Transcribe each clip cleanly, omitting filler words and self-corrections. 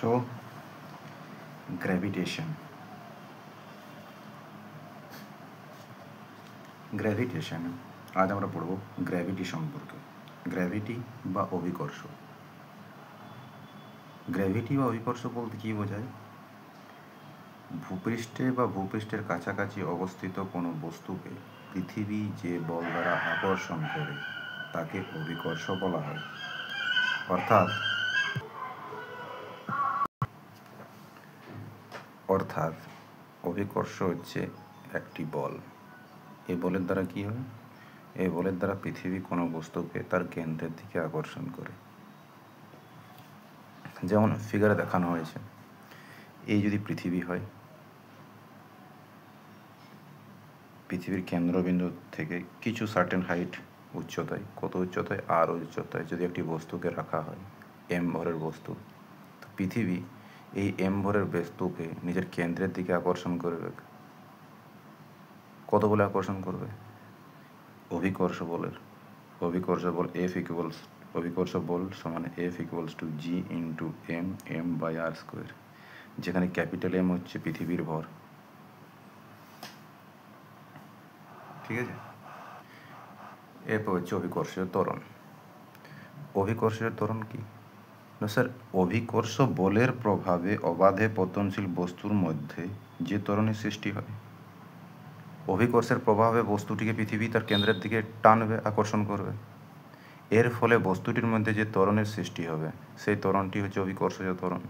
So gravitation আজ আমরা পড়ব গ্র্যাভিটি সম্পর্কে। গ্র্যাভিটি বা অভিকর্ষ। গ্র্যাভিটি বা অভিকর্ষ বলতে কী বোঝায়? ভূপৃষ্ঠে বা ভূপৃষ্ঠের কাছাকাছি অবস্থিত কোনো বস্তুকে পৃথিবী যে বল দ্বারা আকর্ষণ করে তাকে অভিকর্ষ বলা হয়। অর্থাৎ অভিকর্ষ হচ্ছে একটি বল। এই বলের দ্বারা কী হয়? এই বলের দ্বারা পৃথিবী কোনো বস্তুকে তার কেন্দ্রের দিকে আকর্ষণ করে। যেমন ফিগারে দেখানো হয়েছে, এই যদি পৃথিবী হয়, পৃথিবীর কেন্দ্রবিন্দু থেকে কিছু সার্টেন হাইট উচ্চতায়, কত উচ্চতায়? আর উচ্চতায় যদি একটি বস্তুকে রাখা হয়, এম ভরের বস্তু, তো পৃথিবী এই এম ভরের বস্তুকে নিজের কেন্দ্রের দিকে আকর্ষণ করবে। কত বলে আকর্ষণ করবে? অভিকর্ষ বলের। অভিকর্ষ বল অভিকর্ষ বল সমান F = G × m/r², যেখানে ক্যাপিটাল এম হচ্ছে পৃথিবীর ভর। ঠিক আছে, এরপর হচ্ছে অভিকর্ষীয় ত্বরণ। অভিকর্ষীয় ত্বরণ কি না স্যার? অভিকর্ষ বলের প্রভাবে অবাধে পতনশীল বস্তুর মধ্যে যে ত্বরণের সৃষ্টি হয়। অভিকর্ষের প্রভাবে বস্তুটিকে পৃথিবী তার কেন্দ্রের দিকে টানবে, আকর্ষণ করবে। এর ফলে বস্তুটির মধ্যে যে ত্বরণের সৃষ্টি হবে সেই ত্বরণটি হচ্ছে অভিকর্ষীয় ত্বরণ।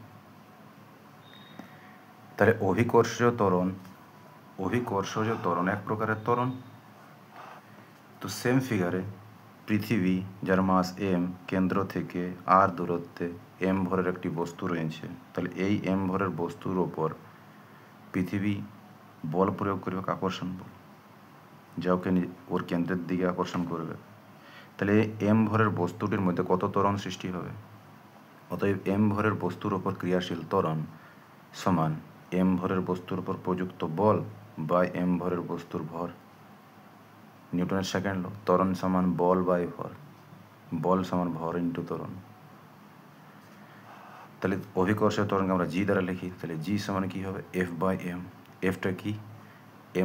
তাহলে অভিকর্ষীয় ত্বরণ এক প্রকারের ত্বরণ। তো সেম ফিগারে পৃথিবী, যার মাস m, কেন্দ্র থেকে r দূরত্বে m ভরের একটি বস্তু রয়েছে। তাহলে এই m ভরের বস্তুর ওপর পৃথিবী বল প্রয়োগ করবে, আকর্ষণ বল, যা ওকে ওর কেন্দ্রের দিকে আকর্ষণ করবে। তাহলে m ভরের বস্তুটির মধ্যে কত ত্বরণ সৃষ্টি হবে? অতএব m ভরের বস্তুর ওপর ক্রিয়াশীল ত্বরণ সমান m ভরের বস্তুর ওপর প্রযুক্ত বল বাই m ভরের বস্তুর ভর। নিউটনের সেকেন্ড ল, ত্বরণ সমান বল বাই ভর, বল সমান ভর ইন্টু ত্বরণ। তাহলে অভিকর্ষীয় ত্বরণকে আমরা জি দ্বারা লিখি। তাহলে জি সমান কী হবে? F/m। এফটা কি?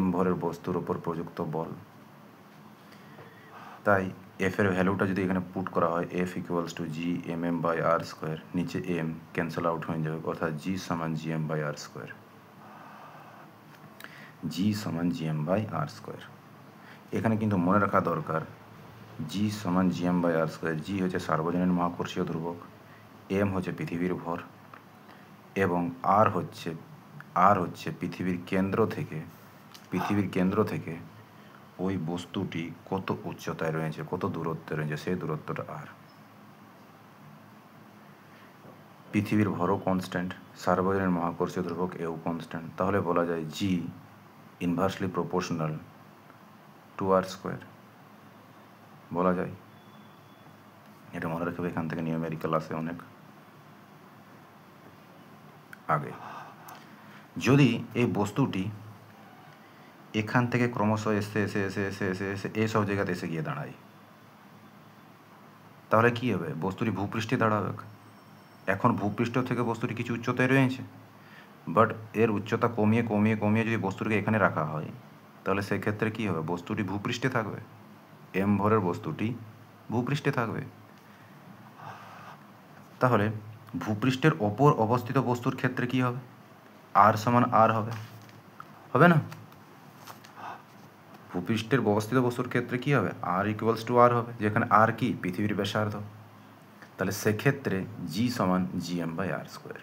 m ভরের বস্তুর ওপর প্রযুক্ত বল। তাই এফ এর ভ্যালুটা যদি এখানে পুট করা হয়, F = G mm/r², নিচে m ক্যান্সেল আউট হয়ে যাবে, অর্থাৎ G সমান Gm/r²। G সমান Gm/r²। এখানে কিন্তু মনে রাখা দরকার, G সমান Gm/r²। G হচ্ছে সার্বজনীন মহাকর্ষীয় ধ্রুবক, m হচ্ছে পৃথিবীর ভর, এবং r হচ্ছে পৃথিবীর কেন্দ্র থেকে ওই বস্তুটি কত উচ্চতায় রয়েছে, কত দূরত্বে রয়েছে, সেই দূরত্বটা r। পৃথিবীর ভরও কনস্ট্যান্ট, সার্বজনীন মহাকর্ষীয় ধ্রুবক এও কনস্ট্যান্ট। তাহলে বলা যায় G inversely proportional to r²। বলা যায়, এটা মনে রাখবে, এখান থেকে নিউমেরিক্যাল আসে অনেক আগে। যদি এই বস্তুটি এখান থেকে ক্রমশ এসে এইসব জায়গাতে এসে গিয়ে দাঁড়ায়, তাহলে কী হবে? বস্তুটি ভূপৃষ্ঠে দাঁড়াবে। এখন ভূপৃষ্ঠ থেকে বস্তুটি কিছু উচ্চতায় রয়েছে, বাট এর উচ্চতা কমিয়ে যদি বস্তুটিকে এখানে রাখা হয়, তাহলে সেক্ষেত্রে কী হবে? বস্তুটি ভূপৃষ্ঠে থাকবে, m ভরের বস্তুটি ভূপৃষ্ঠে থাকবে। তাহলে ভূপৃষ্ঠের ওপর অবস্থিত বস্তুর ক্ষেত্রে কী হবে? r সমান r হবে না? ভূপৃষ্ঠের অবস্থিত বস্তুর ক্ষেত্রে কী হবে? r = r হবে, যেখানে r কি? পৃথিবীর ব্যাসার্ধ। তাহলে সেক্ষেত্রে G সমান Gm/r²।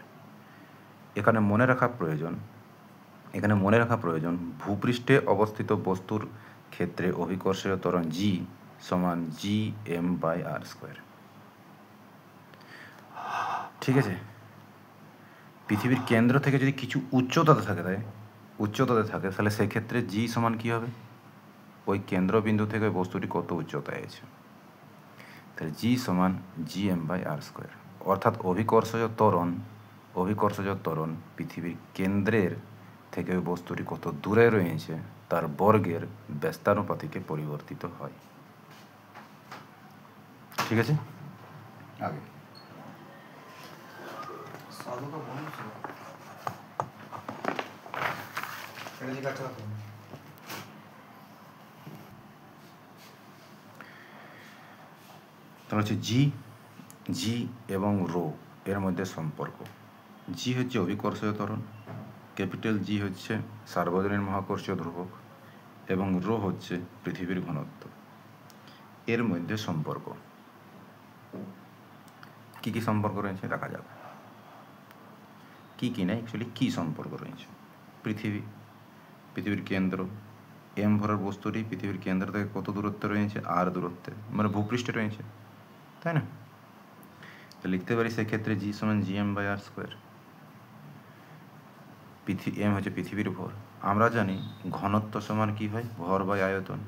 এখানে মনে রাখা প্রয়োজন ভূপৃষ্ঠে অবস্থিত বস্তুর ক্ষেত্রে অভিকর্ষীয় ত্বরণ G সমান Gm/r²। ঠিক আছে, পৃথিবীর কেন্দ্র থেকে যদি কিছু উচ্চতাতে থাকে তাহলে সেক্ষেত্রে G সমান কী হবে? ওই কেন্দ্রবিন্দু থেকে ওই বস্তুটি কত উচ্চতায় আছে, তাহলে G সমান Gm/r²। অর্থাৎ অভিকর্ষজ ত্বরণ পৃথিবীর কেন্দ্রের থেকে ওই বস্তুটি কত দূরে রয়েছে তার বর্গের ব্যস্তানুপাতিকে পরিবর্তিত হয়। ঠিক আছে, আগে তাহলে হচ্ছে জি এবং রো এর মধ্যে সম্পর্ক। জি হচ্ছে অভিকর্ষীয় ত্বরণ, ক্যাপিটাল জি হচ্ছে সার্বজনীন মহাকর্ষীয় ধ্রুবক এবং রো হচ্ছে পৃথিবীর ঘনত্ব। এর মধ্যে সম্পর্ক কি কি সম্পর্ক রয়েছে দেখা যাবে। কি না অ্যাকচুয়ালি কি সম্পর্ক রয়েছে। পৃথিবীর কেন্দ্র, এম ভরের বস্তুটি পৃথিবীর কেন্দ্র থেকে কত দূরত্বে রয়েছে? আর দূরত্বে, মানে ভূপৃষ্ঠে রয়েছে, তাই না? তো লিখতে পারি সেক্ষেত্রে জি সমান GM/r²। এম হচ্ছে পৃথিবীর ভর। আমরা জানি ঘনত্ব সমান কি হয়? ভর বাই আয়তন।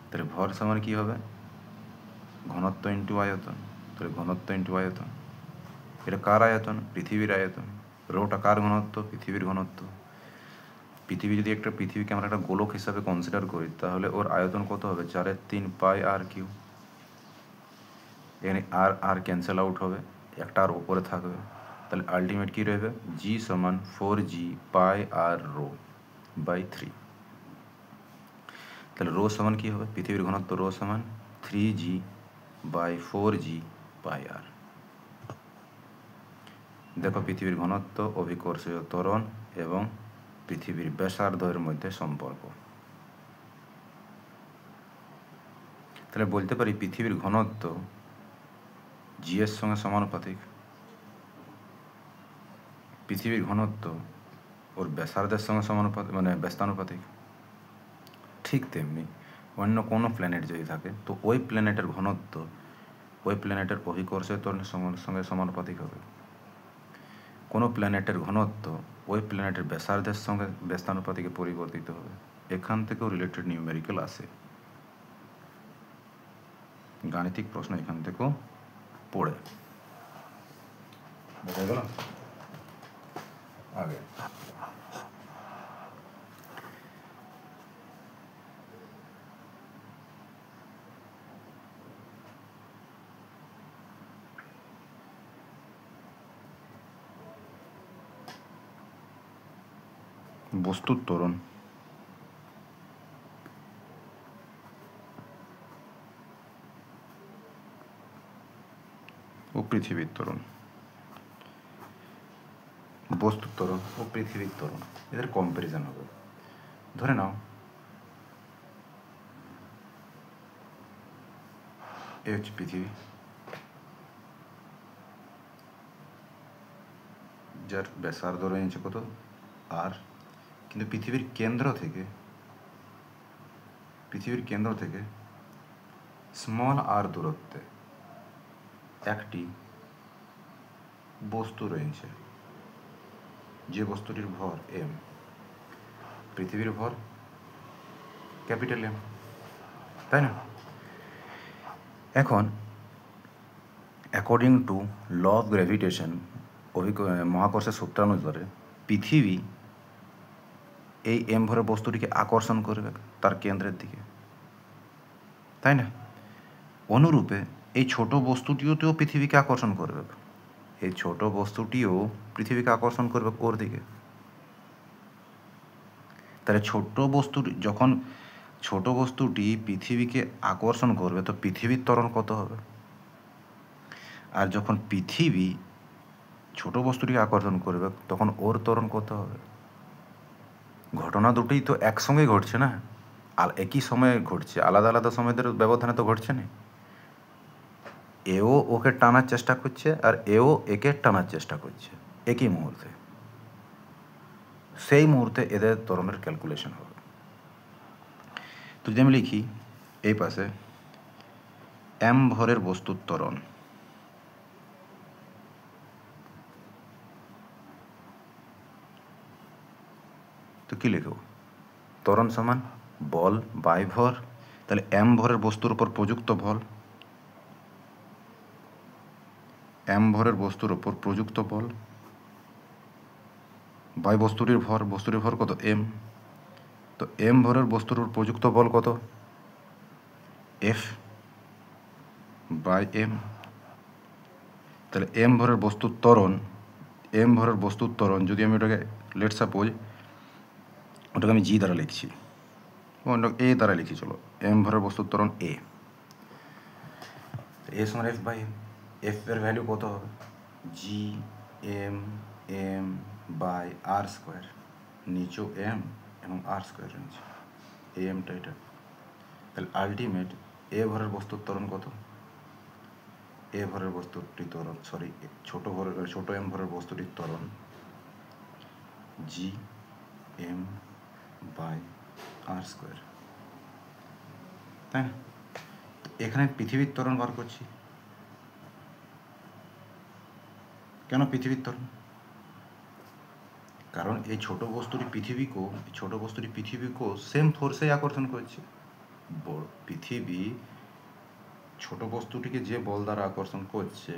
তাহলে ভর সমান কি হবে? ঘনত্ব ইন্টু আয়তন। তাহলে ঘনত্ব ইন্টু আয়তন, এটা কার আয়তন? পৃথিবীর আয়তন। রোটা কার ঘনত্ব? পৃথিবীর ঘনত্ব। পৃথিবীকে আমরা একটা গোলক হিসাবে কনসিডার করি, তাহলে ওর আয়তন কত হবে? 4/3 πr3। এখানে আর ক্যান্সেল আউট হবে, একটা আর উপরে থাকবে, তাহলে আলটিমেট কি রইবে? জি সমান 4g πr/ρ/3। তাহলে রো সমান কি হবে? পৃথিবীর ঘনত্ব রো সমান 3g/4g πr। দেখো পৃথিবীর ঘনত্ব, অভিকর্ষীয় ত্বরণ এবং পৃথিবীর ব্যাসার্ধের মধ্যে সম্পর্ক। তাহলে বলতে পারি পৃথিবীর ঘনত্ব জি এর সঙ্গে সমানুপাতিক। পৃথিবীর ঘনত্ব ওর ব্যাসার্ধের সঙ্গে সমানুপাতিক, মানে ব্যস্তানুপাতিক। ঠিক তেমনি অন্য কোনো প্ল্যানেট যদি থাকে তো ওই প্ল্যানেটের ঘনত্ব ওই প্ল্যানেটের অভিকর্ষীয় ত্বরণের সঙ্গে সমানুপাতিক হবে। কোনো প্ল্যানেটের ঘনত্ব ওই প্ল্যানেটের ব্যাসার্ধের সঙ্গে ব্যস্তানুপাতিকে পরিবর্তিত হবে। এখান থেকেও রিলেটেড নিউমেরিক্যাল আসে, গাণিতিক প্রশ্ন এখান থেকেও পড়ে। বোঝা গেল? আগে বস্তুর ত্বরণ। ও পৃথিবীর ত্বরণ। বস্তুর ত্বরণ ও পৃথিবীর ত্বরণ, এদের কম্প্যারিজন হবে। ধরে নাও এ হচ্ছে পৃথিবী, যার ব্যাসার্ধ রয়েছে কত? আর। কিন্তু পৃথিবীর কেন্দ্র থেকে স্মল আর দূরত্বে একটি বস্তু রয়েছে, যে বস্তুটির ভর এম। পৃথিবীর ভর ক্যাপিটাল এম, তাই না? এখন according to law of gravitation, মহাকর্ষের সূত্রানুসারে পৃথিবী এই এম ভরের বস্তুটিকে আকর্ষণ করবে তার কেন্দ্রের দিকে, তাই না? অনুরূপে এই ছোট বস্তুটিও পৃথিবীকে আকর্ষণ করবে। এই ছোট বস্তুটিও পৃথিবীকে আকর্ষণ করবে ওর দিকে। তাহলে যখন ছোট বস্তুটি পৃথিবীকে আকর্ষণ করবে তো পৃথিবীর ত্বরণ কত হবে? আর যখন পৃথিবী ছোট বস্তুটিকে আকর্ষণ করবে তখন ওর ত্বরণ কত হবে? ঘটনা দুটোই তো একসঙ্গেই ঘটছে না, আর একই সময়ে ঘটছে, আলাদা আলাদা সময়দের ব্যবধানে তো ঘটছে না। এও ওকে টানার চেষ্টা করছে আর এও একে টানার চেষ্টা করছে একই মুহূর্তে। সেই মুহূর্তে এদের ত্বরণের ক্যালকুলেশন হবে। তো যদি আমি লিখি এই পাশে এম ভরের বস্তুর ত্বরণ, তো কি লিখব? ত্বরণ সমান বল বাই ভর। তাহলে এম ভরের বস্তুর উপর প্রযুক্ত বল, এম ভরের বস্তুর উপর প্রযুক্ত বল বাই বস্তুটির ভর কত? এম। তো এম ভরের বস্তুর উপর প্রযুক্ত বল কত? F by M. তাহলে এম ভরের বস্তুর ত্বরণ যদি আমি ওটাকে লেট সাপোজ ওটাকে আমি জি দ্বারা লিখছি, এ দ্বারা লিখি, চলো এম ভরের বস্তুর ত্বরণ এ সমান এফ বাই এম। এফ এর ভ্যালু কত হবে? G M M by R square, নিচেও এম এবং আর স্কোয়ার নিচে এ এমটা এটা। তাহলে আলটিমেট এ ভরের বস্তুর ত্বরণ কত? এ ভরের বস্তুটির ত্বরণ, সরি ছোট এম ভরের বস্তুটির ত্বরণ G M by R square, তাই না? এখানে পৃথিবীর ত্বরণ বার করছি। কেন পৃথিবীর ত্বরণ? কারণ এই ছোট বস্তুটি পৃথিবীকেও সেম ফোর্সে আকর্ষণ করছে। পৃথিবী ছোট বস্তুটিকে যে বল দ্বারা আকর্ষণ করছে,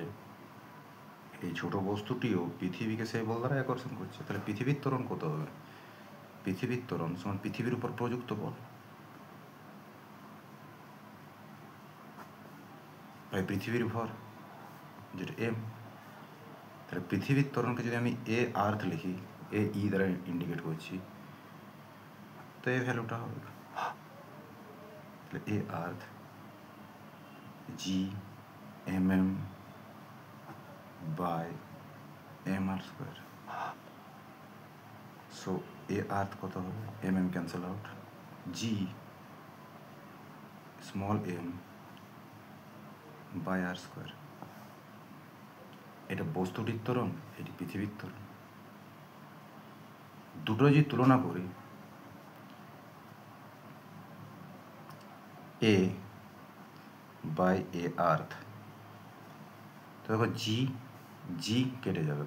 এই ছোট বস্তুটিও পৃথিবীকে সেই বল দ্বারা আকর্ষণ করছে। তাহলে পৃথিবীর ত্বরণ কত হবে? পৃথিবীর ত্বরণ সমান পৃথিবীর উপর প্রযুক্ত বল বাই পৃথিবীর ভর, যেটা এম। তাহলে পৃথিবীর ত্বরণকে যদি আমি এ আর্থ লিখি, এ ই দ্বারা ইন্ডিকেট করছি, তো এই ভ্যালুটা হবে তাহলে A earth G M M by M R square. So A earth কত হবে? M M cancel out, G small M by R square. এটা বস্তুটির ত্বরণ, এটি পৃথিবীর ত্বরণ। দুটো যদি তুলনা করি, এ বাই এ আর্থ, তো দেখো জি জি কেটে যাবে,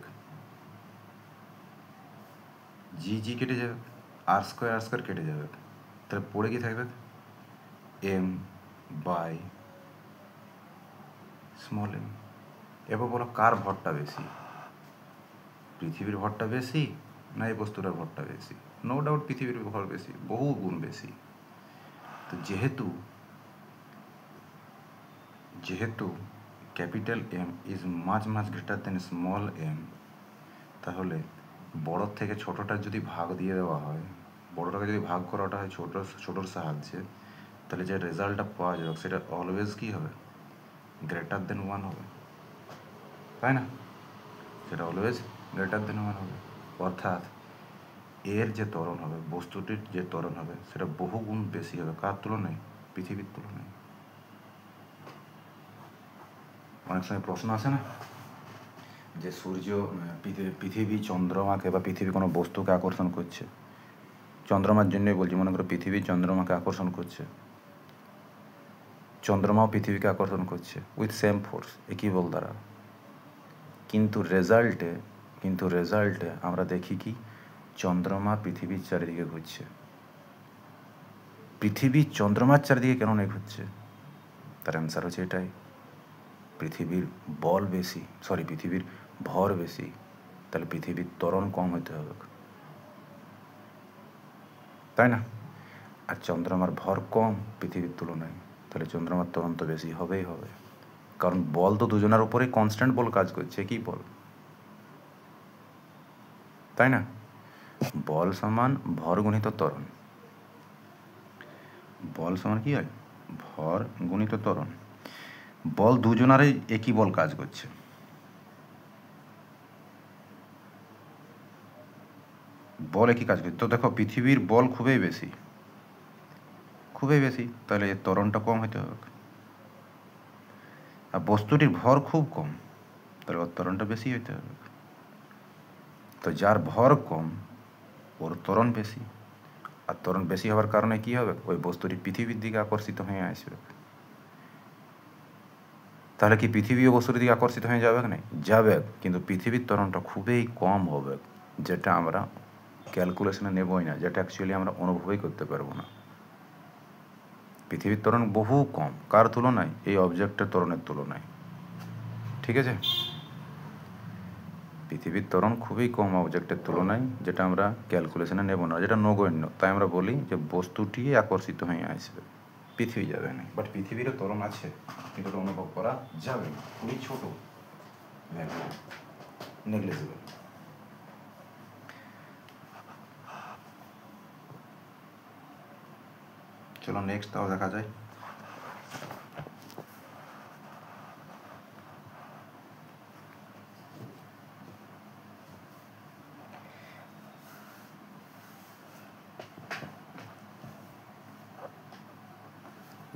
জি কেটে যাবে, আর স্কোয়ার কেটে যাবে। তাহলে পড়ে কি থাকবে? M by small M. এবার বলো কার ভরটা বেশি? পৃথিবীর ভরটা বেশি না এই বস্তুটার ভরটা বেশি? নো ডাউট পৃথিবীর ভর বেশি, বহু গুণ বেশি। তো যেহেতু capital M is much greater than small M, তাহলে বড়োর থেকে ছোটোটার যদি ভাগ দিয়ে দেওয়া হয়, বড়োটাকে যদি ভাগ করাটা হয় ছোটোর সাহায্যে, তাহলে যে রেজাল্টটা পাওয়া যাবে সেটা অলওয়েজ কী হবে? গ্রেটার দেন 1 হবে, তাই না? সেটা অলওয়েজ গ্রেটার দেন 1 হবে। অর্থাৎ এর যে ত্বরণ হবে, বস্তুটির যে ত্বরণ হবে, সেটা বহু গুণ বেশি হবে। কার তুলনায়? পৃথিবীর তুলনায়। অনেক সময় প্রশ্ন আসে না যে সূর্য পৃথিবী চন্দ্রমাকে বা পৃথিবী কোনো বস্তুকে আকর্ষণ করছে, চন্দ্রমার জন্যই বলছি, মনে করো পৃথিবী চন্দ্রমাকে আকর্ষণ করছে, চন্দ্রমাও পৃথিবীকে আকর্ষণ করছে উইথ সেম ফোর্স, একই বল দ্বারা। কিন্তু রেজাল্টে আমরা দেখি কি চন্দ্রমা পৃথিবীর চারিদিকে ঘুরছে। পৃথিবী চন্দ্রমার চারিদিকে কেন নেই ঘুরছে? তার অ্যান্সার হচ্ছে এটাই, পৃথিবীর ভর বেশি, তাহলে পৃথিবীর ত্বরণ কম হতে হবে, তাই না? আর চন্দ্রমার ভর কম পৃথিবীর তুলনায়, তাহলে চন্দ্রমার ত্বরণ তো বেশি হবেই হবে। কারণ বল তো দুজনের উপরেই কনস্ট্যান্ট বল কাজ করছে, কি বল, তাই না? বল সমান ভর গুণিত ত্বরণ, বল সমান কি হয়? ভর গুণিত ত্বরণ। বল দুজনারই একই বল কাজ করছে, বল একই কাজ করছে। তো দেখো পৃথিবীর বল খুবই বেশি, তাহলে এর ত্বরণটা কম হতে হবে। আর বস্তুটির ভর খুব কম, তাহলে ওর ত্বরণটা বেশি হতে হবে। তো যার ভর কম ওর ত্বরণ বেশি, আর ত্বরণ বেশি হওয়ার কারণে কী হবে? ওই বস্তুটি পৃথিবীর দিকে আকর্ষিত হয়ে আসবে। তাহলে কি পৃথিবীও বস্তুর দিকে আকর্ষিত হয়ে যাবে না? যাবে, কিন্তু পৃথিবীর ত্বরণটা খুবই কম হবে, যেটা আমরা ক্যালকুলেশনে নেবই না, যেটা অ্যাকচুয়ালি আমরা অনুভবই করতে পারবো না। পৃথিবীর ত্বরণ বহু কম, কার তুলনায়? এই অবজেক্টের ত্বরণের তুলনায়, ঠিক আছে? পৃথিবীর ত্বরণ খুবই কম অবজেক্টের তুলনায়, যেটা আমরা ক্যালকুলেশনে নেব না, যেটা নগণ্য। তাই আমরা বলি যে বস্তুটি আকর্ষিত হয়ে আসবে, পৃথিবী যাবে না। বাট পৃথিবীরও ত্বরণ আছে, কিন্তু ওটা অনুভব করা যাবে না, খুবই ছোট। নেগলিজিবল। চলো নেক্সট তাও দেখা যায়।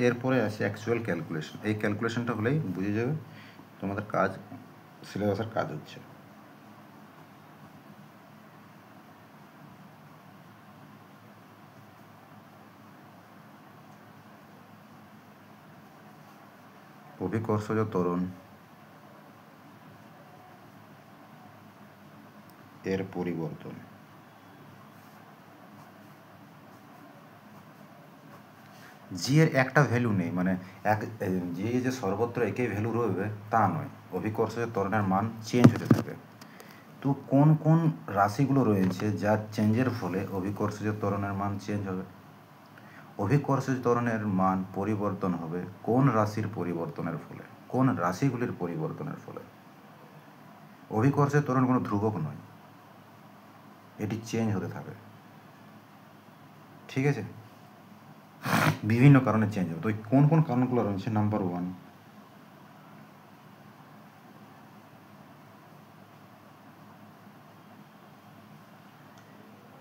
এরপরে আসে অ্যাকচুয়াল ক্যালকুলেশন। এই ক্যালকুলেশনটা হলেই বুঝে যাবে তোমাদের কাজ, সিলেবাসের কাজ হচ্ছে। অভিকর্ষজ ত্বরণ এর পরিবর্তন। জি এর একটা ভ্যালু নেই, মানে জি যে সর্বত্র একই ভ্যালু রয়েবে তা নয়, অভিকর্ষজ ত্বরণের মান চেঞ্জ হতে থাকে। তো কোন কোন রাশিগুলো রয়েছে যার চেঞ্জের ফলে অভিকর্ষজ ত্বরণের মান চেঞ্জ হবে? অভিকর্ষজ ত্বরণের মান পরিবর্তন হবে কোন রাশির পরিবর্তনের ফলে, কোন রাশিগুলির পরিবর্তনের ফলে। অভিকর্ষজ ত্বরণ কোনো ধ্রুবক নয়, এটি চেঞ্জ হতে থাকে, ঠিক আছে? বিভিন্ন কারণে চেঞ্জ হবে। তো কোন কোন কারণগুলো রয়েছে? নাম্বার 1,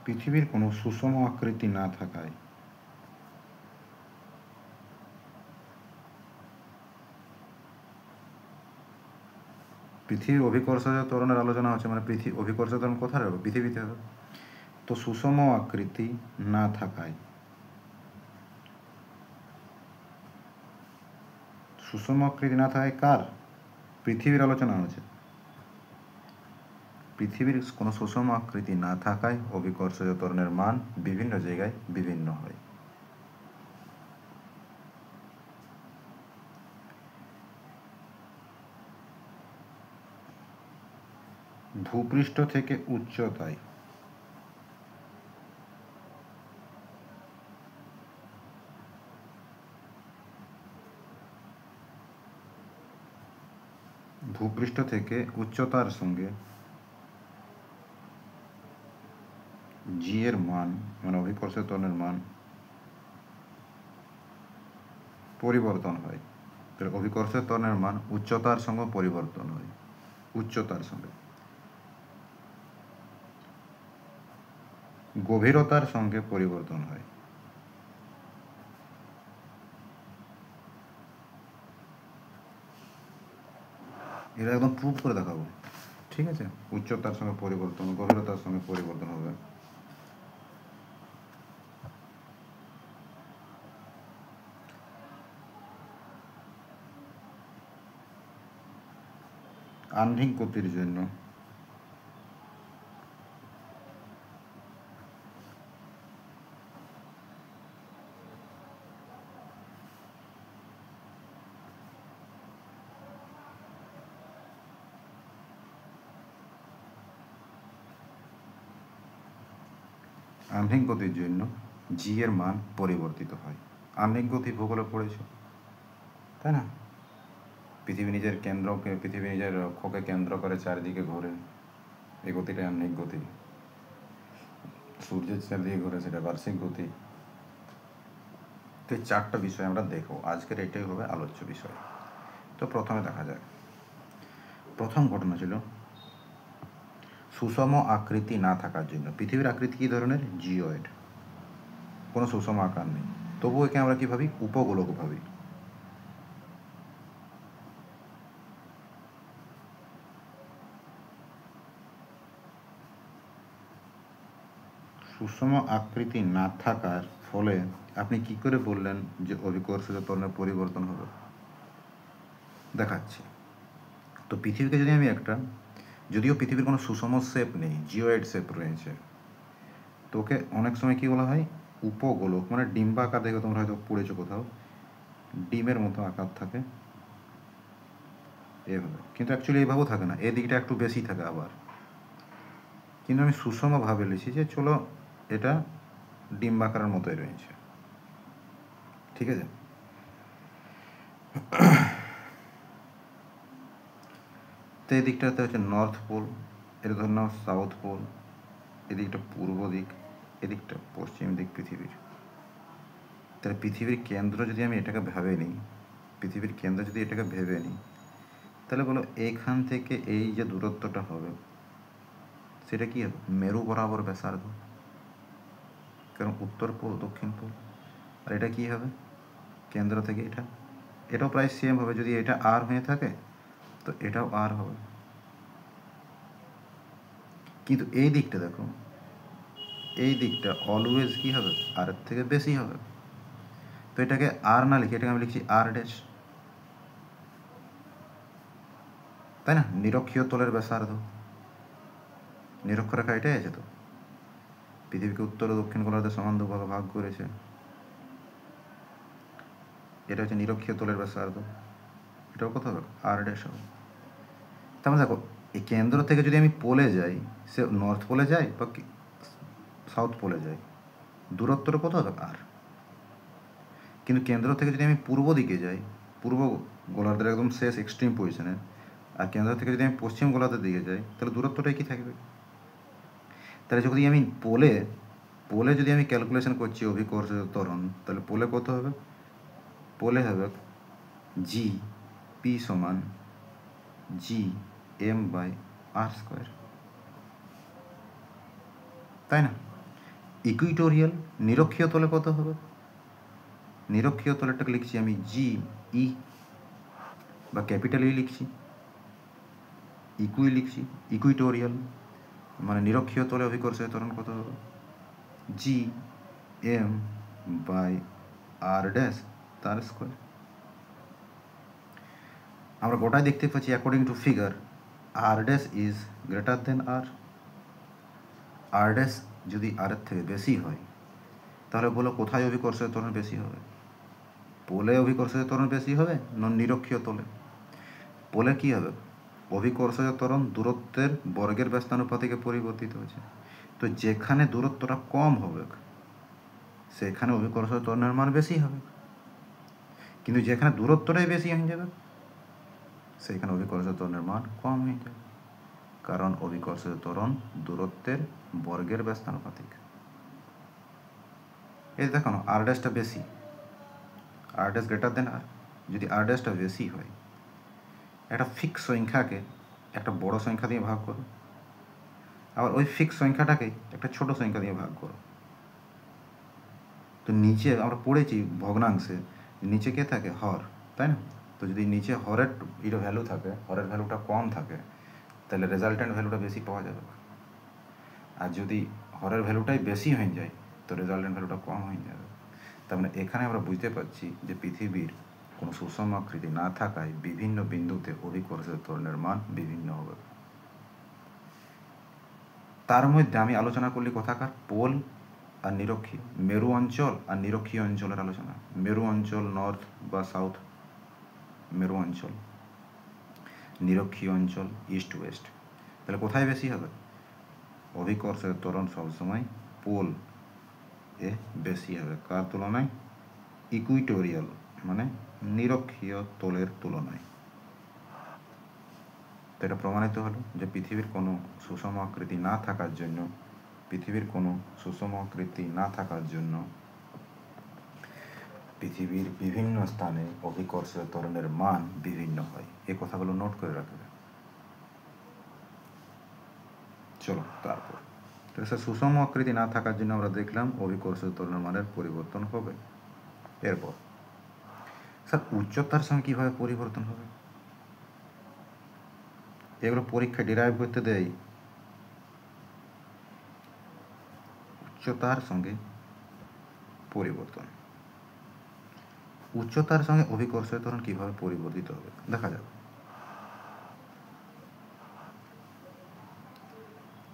পৃথিবীর কোনো সুষম আকৃতি না থাকায় পৃথিবীর অভিকর্ষজ ত্বরণের আলোচনা হচ্ছে, মানে অভিকর্ষজ ত্বরণ কোথায় হবে? পৃথিবীতে হবে। তো সুষম আকৃতি না থাকায়, সুষম আকৃতি না থাকায় কার? পৃথিবীর আলোচনা হচ্ছে। পৃথিবীর কোনো সুষম আকৃতি না থাকায় অভিকর্ষজ ত্বরণের মান বিভিন্ন জায়গায় বিভিন্ন হয়। ভূপৃষ্ঠ থেকে উচ্চতায় ভূপৃষ্ঠ থেকে উচ্চতার সঙ্গে জি এর মান, মানে অভিকর্ষজ ত্বরণের মান পরিবর্তন হয়। তাহলে অভিকর্ষজ ত্বরণের মান উচ্চতার সঙ্গে পরিবর্তন হয়, উচ্চতার সঙ্গে। গভীরতার সঙ্গে পরিবর্তন হয়। এটা একদম প্রুভ করে দেখাবো, ঠিক আছে? উচ্চতার সঙ্গে পরিবর্তন, গভীরতার সঙ্গে পরিবর্তন হবে। আহ্নিক গতির জন্য আহ্নিক গতির জন্য জি এর মান পরিবর্তিত হয়। আহ্নিক গতি ভূগোলে পড়েছো, তাই না? পৃথিবী নিজের অক্ষকে কেন্দ্র করে চারিদিকে ঘোরে, এই গতিটা আহ্নিক গতি। সূর্যের চারদিকে ঘোরে, সেটা বার্ষিক গতি। তো এই 4টা বিষয় আমরা দেখো, আজকের এটাই হবে আলোচ্য বিষয়। তো প্রথমে দেখা যায়, প্রথম ঘটনা ছিল সুষম আকৃতি না থাকার জন্য। পৃথিবীর আকৃতি কী ধরনের? জিওয়েড, কোনো সুষম আকার নেই। তবুও একে আমরা কী ভাবি? উপগোলক ভাবি। সুষম আকৃতি না থাকার ফলে আপনি কি করে বললেন যে অভিকর্ষজ ত্বরণের পরিবর্তন হবে? দেখাচ্ছি। তো পৃথিবীকে যদি আমি যদিও পৃথিবীর কোনো সুষম শেপ নেই, জিওয়েড শেপ রয়েছে, তোকে অনেক সময় কী বলা হয়? উপগোলক, মানে ডিম্বাকার। দেখে তোমরা হয়তো পড়েছো কোথাও, ডিমের মতো আকার থাকে এভাবে, কিন্তু অ্যাকচুয়ালি এইভাবেও থাকে না, এদিকটা একটু বেশি থাকে আবার। কিন্তু আমি সুষমভাবে লিখি যে চলো এটা ডিম্বাকারের মতোই রয়েছে, ঠিক আছে? তো এই দিকটাতে হচ্ছে নর্থ পোল, এটা ধরে নাও সাউথ পোল, এদিকটা পূর্ব দিক, এদিকটা পশ্চিম দিক পৃথিবীর। তাহলে পৃথিবীর কেন্দ্র যদি আমি এটাকে ভেবে নিই, পৃথিবীর কেন্দ্র যদি এটাকে ভেবে নিই, তাহলে বলো এইখান থেকে এই যে দূরত্বটা হবে সেটা কি হবে? মেরু বরাবর ব্যাসার্ধ, কারণ উত্তর পোল দক্ষিণ পোল। আর এটা কি হবে? কেন্দ্র থেকে এটা, এটাও প্রায় সেম হবে। যদি এটা আর হয়ে থাকে তো এটাও আর হবে, কিন্তু এই দিকটা দেখো, এই দিকটা অলওয়েজ কি হবে? আর এর থেকে বেশি হবে। তো এটাকে আর না লিখে এটাকে আমি লিখছি আর ড্যাশ, তাই না? নিরক্ষীয় তলের ব্যাসার্ধ, নিরক্ষরেখা এটাই আছে তো। পৃথিবীকে উত্তর ও দক্ষিণ গোলার্ধে সমান দুভাগে ভাগ করেছে, এটা হচ্ছে নিরক্ষীয় তলের ব্যাসার্ধ। এটাও কত হবে? আর ড্যাশ হবে। তার মানে দেখো, এই কেন্দ্র থেকে যদি আমি পোলে যাই, সে নর্থ পোলে যাই বা সাউথ পোলে যাই, দূরত্বটা কত হবে? আর। কিন্তু কেন্দ্র থেকে যদি আমি পূর্ব দিকে যাই, পূর্ব গোলার্ধের একদম শেষ এক্সট্রিম পজিশনে, আর কেন্দ্র থেকে যদি আমি পশ্চিম গোলার্ধের দিকে যাই, তাহলে দূরত্বটাই কি থাকবে? তাহলে যদি আমি পোলে পোলে যদি আমি ক্যালকুলেশন করছি অভিকর্ষজ ত্বরণ, তাহলে পোলে কত হবে? পোলে হবে জি পি সমান G M by R square, তাই না? ইকুইটোরিয়াল নিরক্ষীয় তলে কত হবে? নিরক্ষীয় তলেরটাকে লিখছি আমি জি ই বা ক্যাপিটাল ই লিখছি, ইকুই লিখছি। ইকুইটোরিয়াল মানে নিরক্ষীয় তলে অভিকর্ষজ ত্বরণ কত হবে? G M by R dash তার স্কোয়ার। আমরা গোটাই দেখতে পাচ্ছি according to figure R dash is greater than R. R dash যদি আর এর থেকে বেশি হয়, তাহলে বলো কোথায় অভিকর্ষজ ত্বরণ বেশি হবে? পোলে অভিকর্ষজ ত্বরণ বেশি হবে না নিরক্ষীয় তলে? পোলে কি হবে? অভিকর্ষজ ত্বরণ দূরত্বের বর্গের ব্যস্তানুপাতিকে পরিবর্তিত হয়েছে। তো যেখানে দূরত্বটা কম হবে সেখানে অভিকর্ষজ ত্বরণের মান বেশি হবে, কিন্তু যেখানে দূরত্বটাই বেশি হয়ে যাবে সেখানে অভিকর্ষজ ত্বরণের মান কম হয়ে যাবে, কারণ অভিকর্ষজ ত্বরণ দূরত্বের বর্গের ব্যস্তানুপাতিক। এই দেখো না, আর ড্যাশটা বেশি, আর ড্যাশ গ্রেটার দেন আর। যদি আর ড্যাশটা বেশি হয়, একটা ফিক্স সংখ্যাকে একটা বড় সংখ্যা দিয়ে ভাগ করো, আবার ওই ফিক্স সংখ্যাটাকে একটা ছোট সংখ্যা দিয়ে ভাগ করো। তো নিচে আমরা পড়েছি ভগ্নাংশে, নিচে কে থাকে? হর, তাই না? তো যদি নিচে হরের ভ্যালু থাকে, হরের ভ্যালুটা কম থাকে, তাহলে রেজাল্টেন্ট ভ্যালুটা বেশি পাওয়া যাবে। আর যদি হরের ভ্যালুটাই বেশি হয়ে যায় তো রেজাল্টেন্ট ভ্যালুটা কম হয়ে যাবে। তার মানে এখানে আমরা বুঝতে পারছি যে পৃথিবীর কোনো সুষম আকৃতি না থাকায় বিভিন্ন বিন্দুতে অভিকর্ষজ ত্বরণের মান বিভিন্ন হবে। তার মধ্যে আমি আলোচনা করলি কোথাকার? পোল আর নিরক্ষীয়, মেরু অঞ্চল আর নিরক্ষীয় অঞ্চলের আলোচনা। মেরু অঞ্চল নর্থ বা সাউথ মেরু অঞ্চল, নিরক্ষীয় অঞ্চল ইস্ট ওয়েস্ট। তাহলে কোথায় বেশি হবে? অভিকর্ষজ ত্বরণ সবসময় পোল এ বেশি হবে, কার তুলনায়? ইকুইটোরিয়াল মানে নিরক্ষীয় তলের তুলনায়। তো এটা প্রমাণিত হলো যে পৃথিবীর কোনো সুষম আকৃতি না থাকার জন্য, পৃথিবীর কোনো সুষম আকৃতি না থাকার জন্য পৃথিবীর বিভিন্ন স্থানে অভিকর্ষজ ত্বরণের মান বিভিন্ন হয়। এই কথাগুলো নোট করে রাখবে। চলো তারপর, স্যার সুষম আকৃতি না থাকার জন্য আমরা দেখলাম অভিকর্ষজ ত্বরণের মানের পরিবর্তন হবে। এরপর স্যার উচ্চতার সঙ্গে কীভাবে পরিবর্তন হবে? এগুলো পরীক্ষায় ডিরাইভ করতে দেয়। উচ্চতার সঙ্গে পরিবর্তন, উচ্চতার সঙ্গে অভিকর্ষজ ত্বরণ কীভাবে পরিবর্তিত হবে দেখা যাক।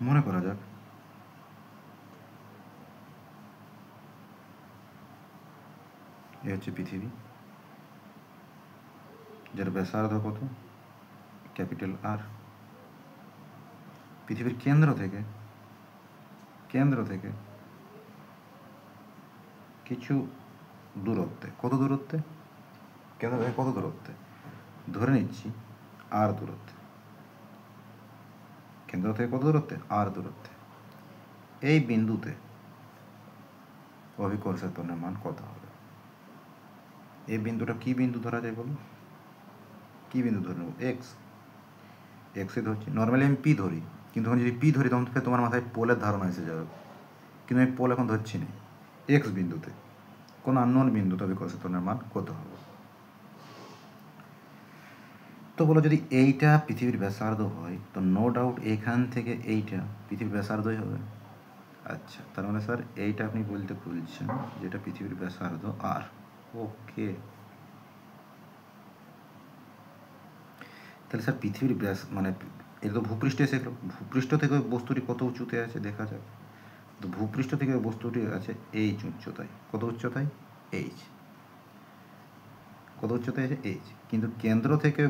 মনে করা যাক এ হচ্ছে পৃথিবী, যার ব্যাসার্ধ কত? Capital R. পৃথিবীর কেন্দ্র থেকে কিছু দূরত্বে, কত দূরত্বে? কেন্দ্র থেকে কত দূরত্বে? ধরে নিচ্ছি আর দূরত্বে। কেন্দ্র থেকে কত দূরত্বে? আর দূরত্বে। এই বিন্দুতে অভিকর্ষের ত্বরণের মান কত হবে? এই বিন্দুটা কি বিন্দু ধরা যায় বলো? কি বিন্দু ধরে নেব? এক্স। এক্সে ধরছি, নর্মালি আমি পি ধরি, কিন্তু যদি পি ধরি তখন তোমার মাথায় পোলের ধারণা এসে যাবে, কিন্তু আমি পোল এখন ধরছি না। এক্স বিন্দুতে কোনো আননোন বিন্দুতে অভিকর্ষের ত্বরণের মান কত হবে? তো বলো, যদি এইটা পৃথিবীর ব্যাসার্ধ হয় তো নো ডাউট এখান থেকে এইটা পৃথিবীর ব্যাসার্ধই হবে। আচ্ছা, তার মানে স্যার এইটা আপনি বলতে বলছেন যেটা পৃথিবীর ব্যাসার্ধ আর। ওকে, তাহলে স্যার পৃথিবীর ব্যাস মানে এটা তো ভূপৃষ্ঠে এসে গেল, ভূপৃষ্ঠ থেকে বস্তুটি কত উঁচুতে আছে দেখা যাক। তো ভূপৃষ্ঠ থেকে বস্তুটি আছে এইচ উচ্চতায়। কত উচ্চতায়? এইচ। কত উচ্চতায় আছে? এইচ। কিন্তু কেন্দ্র থেকে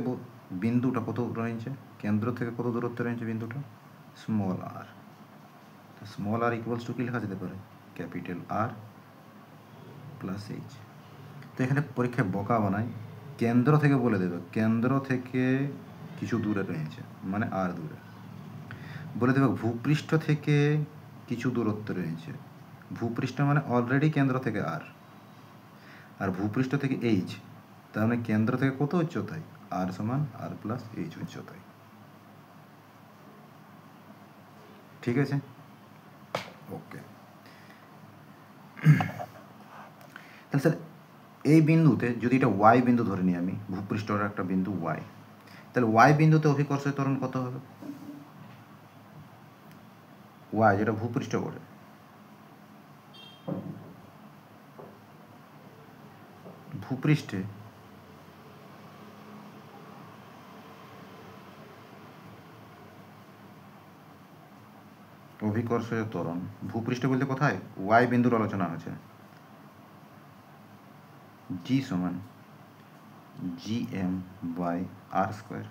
বিন্দুটা কত রয়েছে? কেন্দ্র থেকে কত দূরত্বে রয়েছে বিন্দুটা? Small R. Small R equals to কি লেখা যেতে পারে? Capital R plus H. তো এখানে পরীক্ষায় বকা বানায়, কেন্দ্র থেকে বলে দেবে কেন্দ্র থেকে কিছু দূরে রয়েছে মানে আর দূরে, বলে দেবে ভূপৃষ্ঠ থেকে কিছু দূরত্ব রয়েছে। ভূপৃষ্ঠ মানে অলরেডি কেন্দ্র থেকে আর, আর ভূপৃষ্ঠ থেকে এইচ, তার মানে কেন্দ্র থেকে কত উচ্চতায়? আর সমান আর প্লাস এইচ উচ্চতায়। ঠিক আছে, ওকে। তাহলে স্যার এই বিন্দুতে যদি এটা ওয়াই বিন্দু ধরে নিই আমি, ভূপৃষ্ঠের একটা বিন্দু ওয়াই, তাহলে ওয়াই বিন্দুতে অভিকর্ষের ত্বরণ কত হবে? ওয়াই যেটা ভূপৃষ্ঠ করে, ভূপৃষ্ঠে অভিকর্ষীয় ত্বরণ, ভূপৃষ্ঠ বলতে কোথায়? ওয়াই বিন্দুর আলোচনা আছে। জি সমান G M by R square,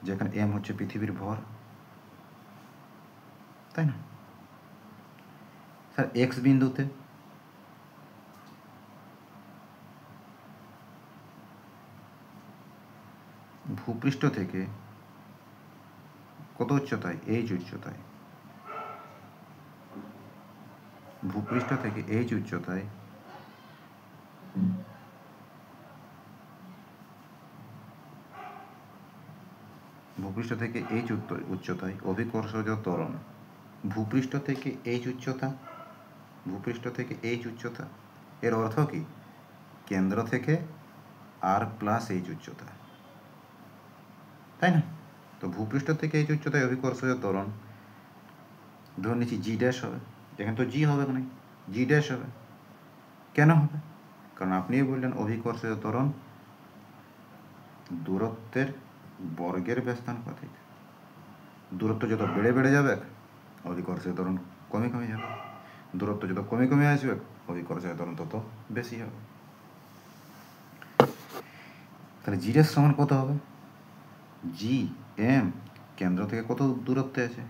যেখানে এম হচ্ছে পৃথিবীর ভর, তাই না? স্যার এক্স বিন্দুতে ভূপৃষ্ঠ থেকে কত উচ্চতায়? এইচ উচ্চতায়। ভূপৃষ্ঠ থেকে এইচ উচ্চতায় ভূপৃষ্ঠ থেকে এইচ উচ্চতায় অভিকর্ষজ ত্বরণ, ভূপৃষ্ঠ থেকে এইচ উচ্চতা, ভূপৃষ্ঠ থেকে এইচ উচ্চতা, এর অর্থ কি? কেন্দ্র থেকে আর প্লাস এইচ উচ্চতা, তাই না? তো ভূপৃষ্ঠ থেকে এইচ উচ্চতায় অভিকর্ষজ ত্বরণ ধরে নিচ্ছি জি ড্যাশ হবে, এখানে তো জি হবে না, জি ড্যাশ হবে। কেন হবে? কারণ আপনিই বললেন অভিকর্ষজ ত্বরণ দূরত্বের বর্গের ব্যস্তানুপাতিক। দূরত্ব যত বেড়ে বেড়ে যাবে অভিকর্ষজ ত্বরণ কমে কমে যাবে, দূরত্ব যত কমে কমে আসবে অভিকর্ষজ ত্বরণ তত বেশি হবে। তাহলে জি ড্যাশ সমান কত হবে? জি এম কেন্দ্র থেকে কত দূরত্বে আছে?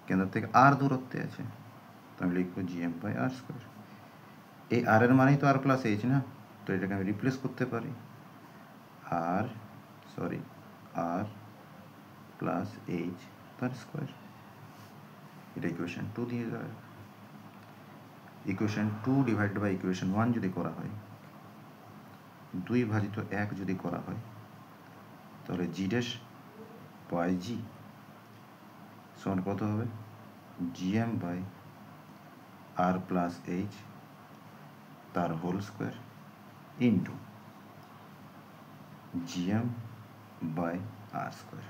কেন্দ্র থেকে আর দূরত্বে আছে, তো আমি লিখবো G M by R square. এই আর এর মানেই তো আর প্লাস এইচ না, তো এটাকে আমি রিপ্লেস করতে পারি আর প্লাস এইচ তার স্কোয়ার। এটা ইকুয়েশন 2 দিয়ে যাবে। ইকুয়েশন 2 ডিভাইডেড বাই ইকুয়েশন 1 যদি করা হয়, 2 ভাজিত 1 যদি করা হয়, তাহলে জি ড্যাশ বাই জি সমান কত হবে? GM by R plus H তার whole square into GM by R square.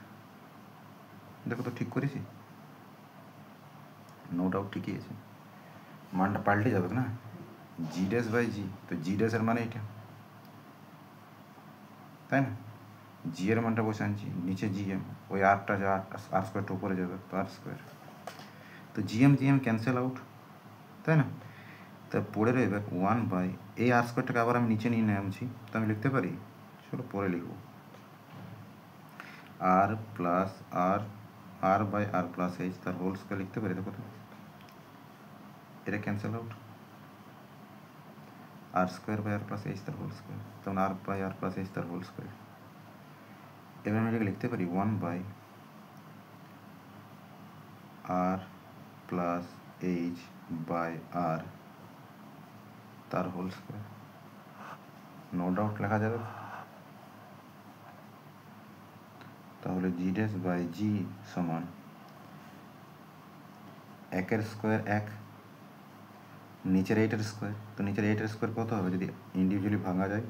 দেখো তো ঠিক করেছি? নো ডাউট ঠিকই আছে, মানটা পাল্টে যাবে না, জি ড্যাশ বাই জি, তো জি ড্যাশের মানে এটা, তাই না? জি এর মানটা বসে আনছি, নিচে জিএম, ওই আরটা যা আর স্কোয়ারটা উপরে যাবে তো আর স্কোয়ার, তো জিএম ক্যান্সেল আউট, তাই না? তা পড়ে রইবে 1 বাই, এই আর স্কোয়ারটাকে আবার আমি নিচে নিয়ে নামছি, তো আমি লিখতে পারি, চলো পরে লিখব, R plus R by R plus H তার হোল স্কোয়ার লিখতে পারি। দেখো তো এটা cancel out, R square by R plus H তার হোল স্কোয়ার, তখন R by R plus H তার হোল স্কোয়ার। এবার আমি এটাকে লিখতে পারি 1 by R plus H by R তার হোল স্কোয়ার, নো ডাউট লেখা যাবে। তাহলে জি ড্যাশ বাই জি সমান একের স্কোয়ার এক, নিচের এইটের স্কোয়ার, তো নিচের এইটের স্কোয়ার কত হবে যদি ইন্ডিভিজুয়ালি ভাঙা যায়,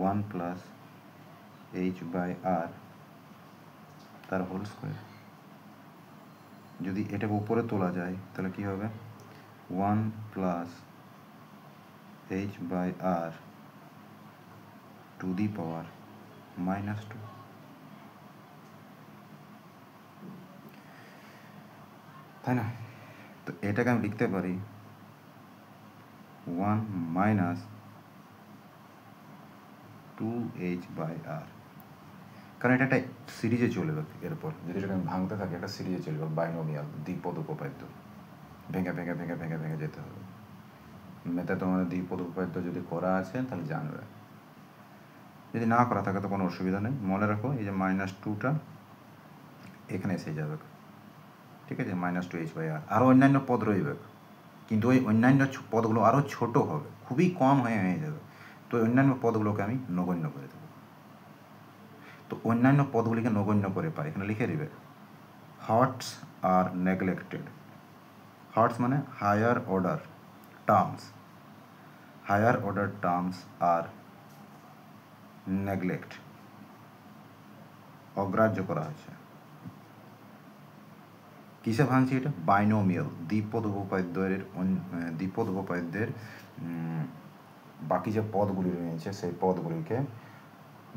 1 প্লাস এইচ বাই আর তার হোল স্কোয়ার। যদি এটা উপরে তোলা যায় তাহলে কি হবে, 1 plus H by R to the power -2। তাই না? তো এটাকে আমি লিখতে পারি 1 মাইনাস 2h বাই আর, কারণ এটা একটা সিরিজে চলবে। এরপর যদি এটাকে আমি ভাঙতে থাকি একটা সিরিজে চলবে, বাইনোমিয়াল দ্বিপদ উপপাদ্য, ভেঙে ভেঙে ভেঙে ভেঙে ভেঙে যেতে হবে। মেতে তোমাদের দ্বিপদ উপপাদ্য যদি করা আছে তাহলে জানবে, যদি না করা থাকে তো কোনো অসুবিধা নেই। মনে রাখো এই যে -2টা এখানে এসে যাবে, ঠিক আছে, -2h বাই আর। আরও অন্যান্য পদ রইবে, কিন্তু ওই অন্যান্য পদগুলো আরও ছোট হবে, খুবই কম হয়ে যাবে। তো ওই অন্যান্য পদগুলোকে আমি নগণ্য করে দেবো। তো অন্যান্য পদগুলিকে নগণ্য করে পাই, এখানে লিখে দিবে হার্টস আর নেগলেক্টেড। হার্টস মানে higher order terms, higher order terms are neglect, অগ্রাহ্য করা হয়েছে। কিসে ভাঙছি এটা? বাইনোমিয়াল দ্বিপদ উপপাদ্যের বাকি যে পদগুলি রয়েছে সেই পদগুলিকে,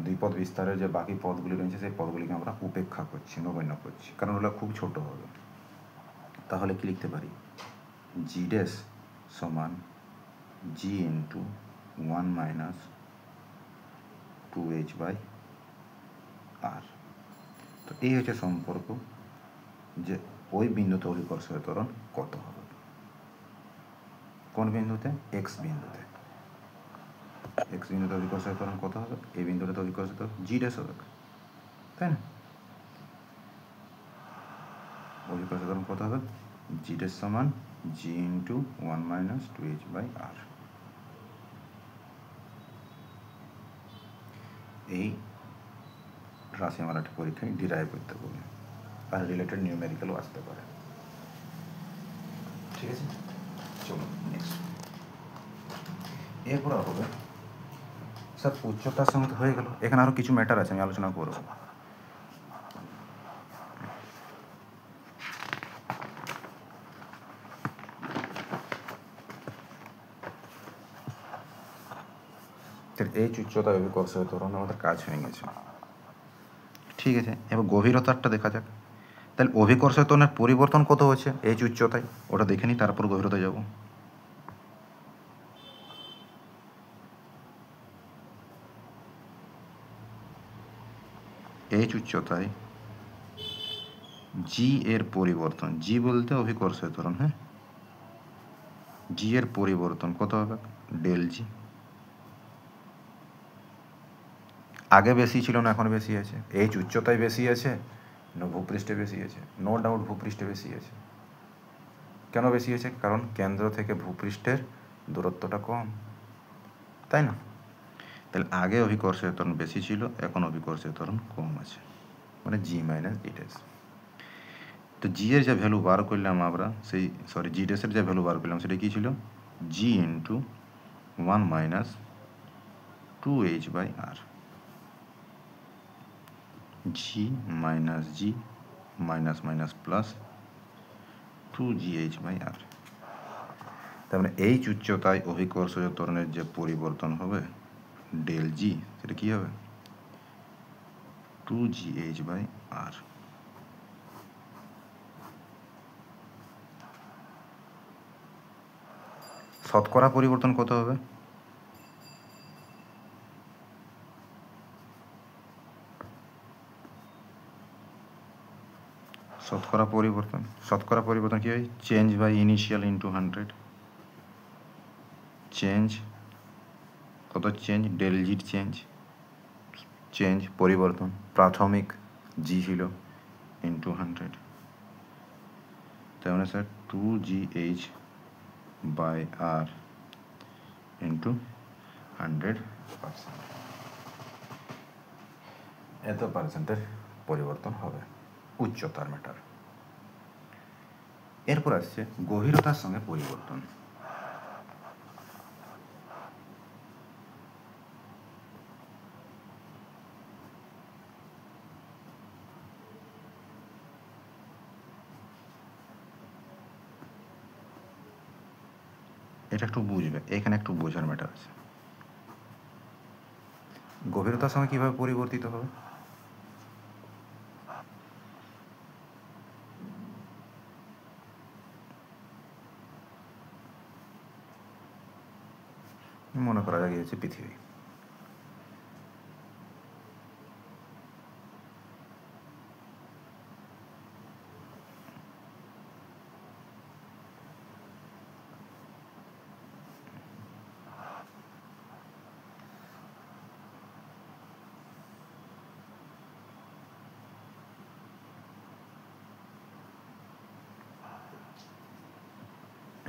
দ্বিপদ বিস্তারের যে বাকি পদগুলি রয়েছে সেই পদগুলিকে আমরা উপেক্ষা করছি, নগণ্য করছি, কারণ ওগুলো খুব ছোট হবে। তাহলে কি লিখতে পারি, জি ড্যাশ সমান জি ইন্টু 1 মাইনাস 2h বাই আর। তো এই হচ্ছে সম্পর্ক যে ওই বিন্দুতে অভিকর্ষীয় ত্বরণ কত হবে। কোন বিন্দুতে? এক্স বিন্দুতে। এক্স বিন্দুতে অভিকর্ষীয় ত্বরণ কত হবে? এই বিন্দুতে অভিকর্ষীয় ত্বরণ জি ড্যাশ হবে, তাই না? অভিকর্ষীয় ত্বরণ কত হবে? জি ড্যাশ সমান জি ইন্টু 1 মাইনাস 2h বাই আর। এই রাশি আমার একটা পরীক্ষায় ডিরাইভ করতে বলবে, আর রিলেটেড নিউমেরিক্যালও আসতে পারে। ঠিক আছে, চলো নেক্সট। এরপর হবে স্যার উচ্চতার সঙ্গে তো হয়ে গেল, এখানে আরও কিছু ম্যাটার আছে, আমি আলোচনা করব। এই উচ্চতা অভিকর্ষীয় ত্বরণ আমাদের কাজ হয়ে গেছে, ঠিক আছে। এবার গভীরতারটা দেখা যাক। তাহলে অভিকর্ষীয় ত্বরণের পরিবর্তন কত হচ্ছে এই উচ্চতায়, ওটা দেখে নিই, তারপর গভীরতায় যাব। এই উচ্চতায় জি এর পরিবর্তন, জি বলতে অভিকর্ষীয় ত্বরণ, হ্যাঁ, জি এর পরিবর্তন কত হবে? ডেল জি। আগে বেশি ছিল না এখন বেশি আছে? এই উচ্চতায় বেশি আছে না ভূপৃষ্ঠে বেশি আছে? নো ডাউট ভূপৃষ্ঠে বেশি আছে। কেন বেশি আছে? কারণ কেন্দ্র থেকে ভূপৃষ্ঠের দূরত্বটা কম, তাই না? তাহলে আগে অভিকর্ষীয় ত্বরণ বেশি ছিল, এখন অভিকর্ষীয় ত্বরণ কম আছে, মানে জি মাইনাস জি ড্যাশ। তো জি এর যে ভ্যালু বার করলাম আমরা, সেই জি ড্যাশের যে ভ্যালু বার করলাম সেটা কী ছিল? G into 1 minus 2h by R. G minus G minus minus plus 2gh by R. তার মানে এই উচ্চতায় অভিকর্ষীয় ত্বরণের যে পরিবর্তন হবে ডেল জি, সেটা কী হবে? 2gh বাই আর। শতকরা পরিবর্তন কত হবে? শতকরা পরিবর্তন কী হয়? Change by initial into 100। Change কত? চেঞ্জ ডেল জির চেঞ্জ পরিবর্তন প্রাথমিক জি ছিল ইন্টু 100। তার মানে sir 2GH by R into 100%, এত পার্সেন্টের পরিবর্তন হবে উচ্চতার ম্যাটার। এরপর আসছে গভীরতার সঙ্গে পরিবর্তন। এটা একটু বুঝবে, এখানে একটু বোঝার ম্যাটার আছে। গভীরতার সঙ্গে কীভাবে পরিবর্তিত হবে? মনে করা গিয়েছে পৃথিবী,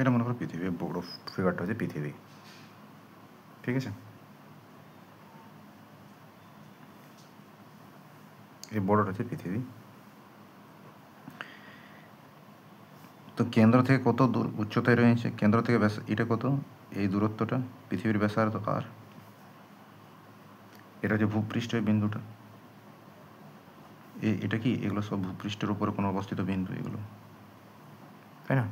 এটা মনে করো পৃথিবী, বড় ফিগারটা হচ্ছে পৃথিবী, ঠিক আছে? এই বড়টা হচ্ছে পৃথিবী। তো কেন্দ্র থেকে কত দূর উচ্চতায় রয়েছে? কেন্দ্র থেকে ব্যাস এটা কত? এই দূরত্বটা পৃথিবীর ব্যাসার্ধ আর। এটা হচ্ছে ভূপৃষ্ঠের বিন্দুটা। এটা কি? এগুলো সব ভূপৃষ্ঠের উপরে কোনো অবস্থিত বিন্দু এগুলো, তাই না?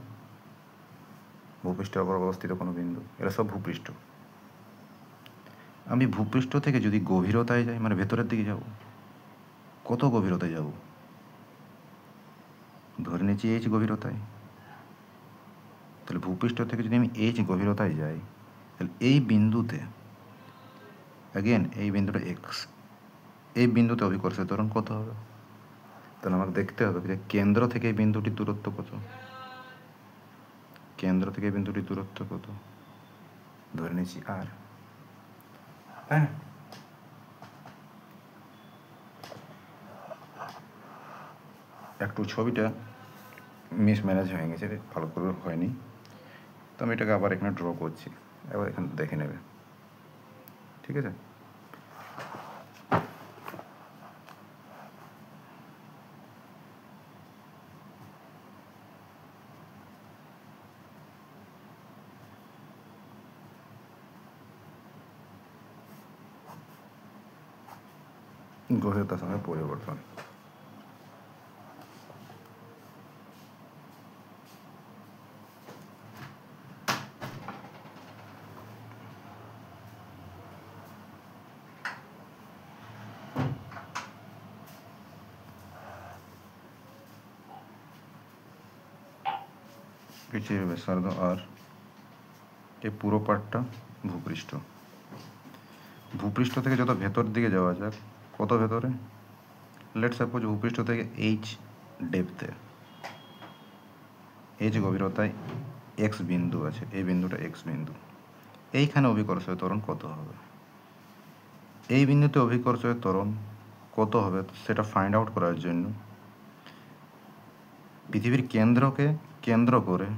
ভূপৃষ্ঠের উপর অবস্থিত কোনো বিন্দু, এরা সব ভূপৃষ্ঠ। আমি ভূপৃষ্ঠ থেকে যদি গভীরতায় যাই, মানে ভেতরের দিকে যাব, কত গভীরতায় যাব? ধরে নিচ্ছি H গভীরতায়। তাহলে ভূপৃষ্ঠ থেকে যদি আমি H গভীরতায় যাই, তাহলে এই বিন্দুতে, অ্যাগেন এই বিন্দুটা X, এই বিন্দুতে অভিকর্ষের ত্বরণ কত হবে? তাহলে আমাকে দেখতে হবে যে কেন্দ্র থেকে এই বিন্দুটির দূরত্ব কত। কেন্দ্র থেকে এই বিন্দুটির দূরত্ব কত? ধরে নিচ্ছি R, তাই না? একটু ছবিটা মিসম্যানেজ হয়ে গেছে, ভালো করে হয়নি, তো আমি এটাকে আবার এখানে ড্র করছি, এবার এখানে দেখে নেবে, ঠিক আছে? গভীরতার সঙ্গে পরিবর্তন। পৃথিবীর ব্যাসার্ধ আর, এই পুরো পার্টটা ভূপৃষ্ঠ। ভূপৃষ্ঠ থেকে যত ভেতর দিকে যাওয়া যাক, কত ভেতরে? লেট সাপোজ ভূপৃষ্ঠ থেকে H ডেপথে, H গভীরতায় X বিন্দু আছে, এই বিন্দুটা X বিন্দু, এইখানে অভিকর্ষীয় ত্বরণ কত হবে? এই বিন্দুতে অভিকর্ষীয় ত্বরণ কত হবে সেটা ফাইন্ড আউট করার জন্য পৃথিবীর কেন্দ্রকে কেন্দ্র করে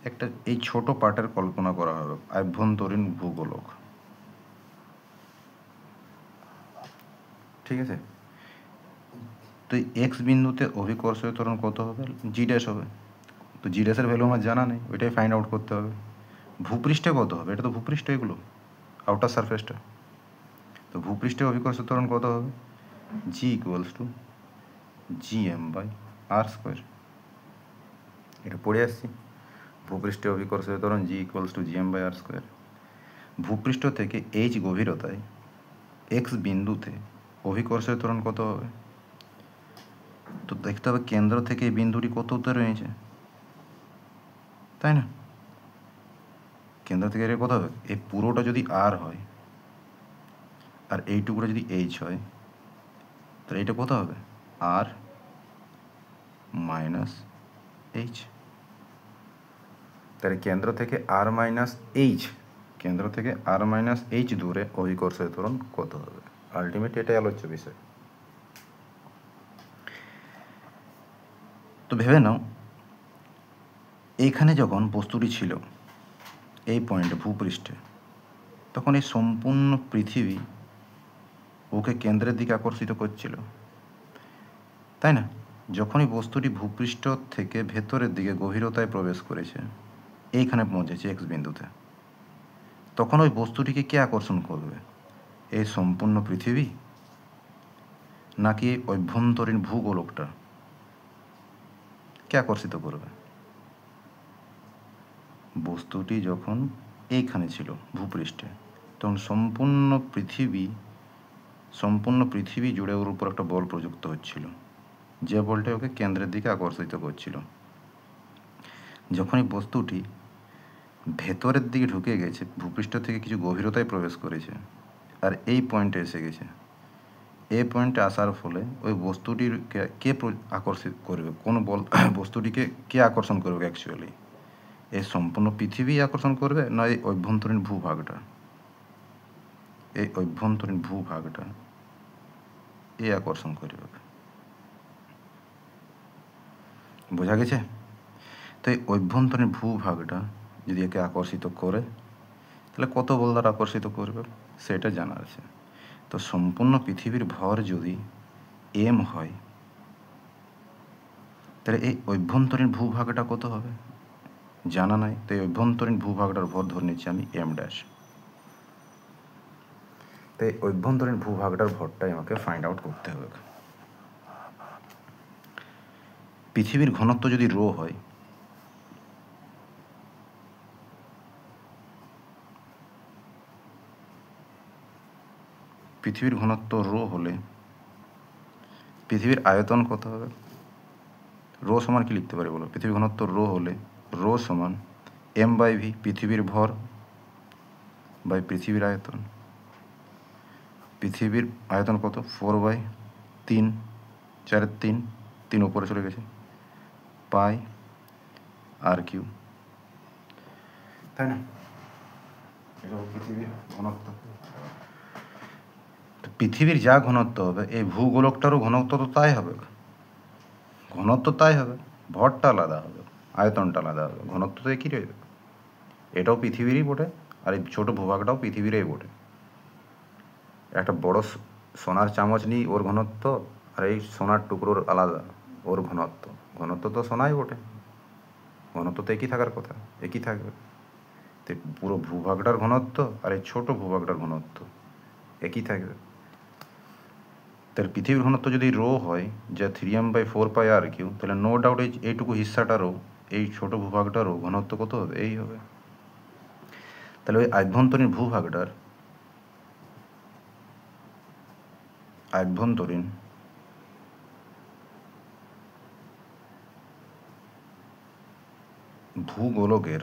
একটা এই ছোট পার্টের কল্পনা করা হবে, আভ্যন্তরীণ ভূগোলক, ঠিক আছে? তো X বিন্দুতে অভিকর্ষীয় ত্বরণ কত হবে? G ড্যাশ হবে। তো G ড্যাশের ভ্যালু আমার জানা নেই, ওইটাই ফাইন্ড আউট করতে হবে। ভূপৃষ্ঠে কত হবে? এটা তো ভূপৃষ্ঠ, এগুলো আউটার সারফেসটা। তো ভূপৃষ্ঠে অভিকর্ষীয় ত্বরণ কত হবে? G equals to GM/R²। এটা পড়ে আসছি, ভূপৃষ্ঠে অভিকর্ষীয় ত্বরণ G ইকুয়ালস টু GM/R²। ভূপৃষ্ঠ থেকে H গভীরতায় X বিন্দুতে অভিকর্ষীয় ত্বরণ কত হবে? তো দেখতে হবে কেন্দ্র থেকে এই বিন্দুটি কত দূরে রয়েছে, তাই না? কেন্দ্র থেকে এর কত হবে? এই পুরোটা যদি R হয় আর এইটুকুটা যদি H হয়, তাহলে এটা কত হবে? R minus H। তাহলে কেন্দ্র থেকে R মাইনাস H, কেন্দ্র থেকে R মাইনাস H দূরে অভিকর্ষীয় ত্বরণ কত হবে? আলটিমেট এটাই আলোচ্য বিষয়। তো ভেবে নাও এইখানে যখন বস্তুটি ছিল এই পয়েন্টে ভূপৃষ্ঠে, তখন এই সম্পূর্ণ পৃথিবী ওকে কেন্দ্রের দিকে আকর্ষিত করছিল, তাই না? যখনই বস্তুটি ভূপৃষ্ঠ থেকে ভেতরের দিকে গভীরতায় প্রবেশ করেছে, এইখানে পৌঁছেছে এক্স বিন্দুতে, তখন ওই বস্তুটিকে কে আকর্ষণ করবে? এই সম্পূর্ণ পৃথিবী নাকি এই অভ্যন্তরীণ ভূগোলকটা কে আকর্ষিত করবে? বস্তুটি যখন এইখানে ছিল ভূপৃষ্ঠে, তখন সম্পূর্ণ পৃথিবী জুড়ে ওর উপর একটা বল প্রযুক্ত হচ্ছিল, যে বলটা ওকে কেন্দ্রের দিকে আকর্ষিত করছিল। যখনই বস্তুটি ভেতরের দিকে ঢুকে গেছে, ভূপৃষ্ঠ থেকে কিছু গভীরতায় প্রবেশ করেছে, আর এই পয়েন্টে এসে গেছে, এই পয়েন্টে আসার ফলে ওই বস্তুটির কে আকর্ষিত করবে? কোন বল বস্তুটিকে কে আকর্ষণ করবে অ্যাকচুয়ালি? এই সম্পূর্ণ পৃথিবী আকর্ষণ করবে, না এই অভ্যন্তরীণ ভূভাগটা? এই অভ্যন্তরীণ ভূভাগটা এই আকর্ষণ করবে। বোঝা গেছে? তো এই অভ্যন্তরীণ ভূভাগটা যদি একে আকর্ষিত করে, তাহলে কত বল দ্বারা আকর্ষিত করবে সেটা জানা আছে। তো সম্পূর্ণ পৃথিবীর ভর যদি এম হয়, তাহলে এই অভ্যন্তরীণ ভূভাগটা কত হবে জানা নাই। তো এই অভ্যন্তরীণ ভূভাগটার ভর ধরে নিচ্ছি আমি এম ড্যাশ। তো এই অভ্যন্তরীণ ভূভাগটার ভরটাই আমাকে ফাইন্ড আউট করতে হবে। পৃথিবীর ঘনত্ব যদি রো হয়, পৃথিবীর ঘনত্ব রো হলে পৃথিবীর আয়তন কত হবে? রো সমান কি লিখতে পারি বলো? পৃথিবীর ঘনত্ব রো হলে রো সমান এম বাই ভি, পৃথিবীর ভর বাই পৃথিবীর আয়তন। পৃথিবীর আয়তন কত? 4/3, 4/3, 3 উপরে চলে গেছে, পাই আর কিউ, তাই না? এটা পৃথিবীর ঘনত্ব। পৃথিবীর যা ঘনত্ব হবে এই ভূগোলকটারও ঘনত্ব তো তাই হবে, ঘনত্ব তাই হবে, ভরটা আলাদা হবে, আয়তনটা আলাদা হবে, ঘনত্ব তো একই রইবে। এটাও পৃথিবীরই বটে, আর এই ছোটো ভূভাগটাও পৃথিবীরই বটে। একটা বড় সোনার চামচ নিই, ওর ঘনত্ব, আর এই সোনার টুকরোর আলাদা, ওর ঘনত্ব। ঘনত্ব তো সোনাই বটে, ঘনত্ব তো একই থাকার কথা, একই থাকবে। তো পুরো ভূভাগটার ঘনত্ব আর এই ছোটো ভূভাগটার ঘনত্ব একই থাকবে। তাহলে পৃথিবীর ঘনত্ব যদি রো হয়, যা 3m/4πr3, তাহলে নো ডাউট এইটুকু হিস্সাটারও, এই ছোটো ভূভাগটারও ঘনত্ব কত হবে? এই হবে। তাহলে ওই আভ্যন্তরীণ ভূভাগটার আভ্যন্তরীণ ভূগোলকের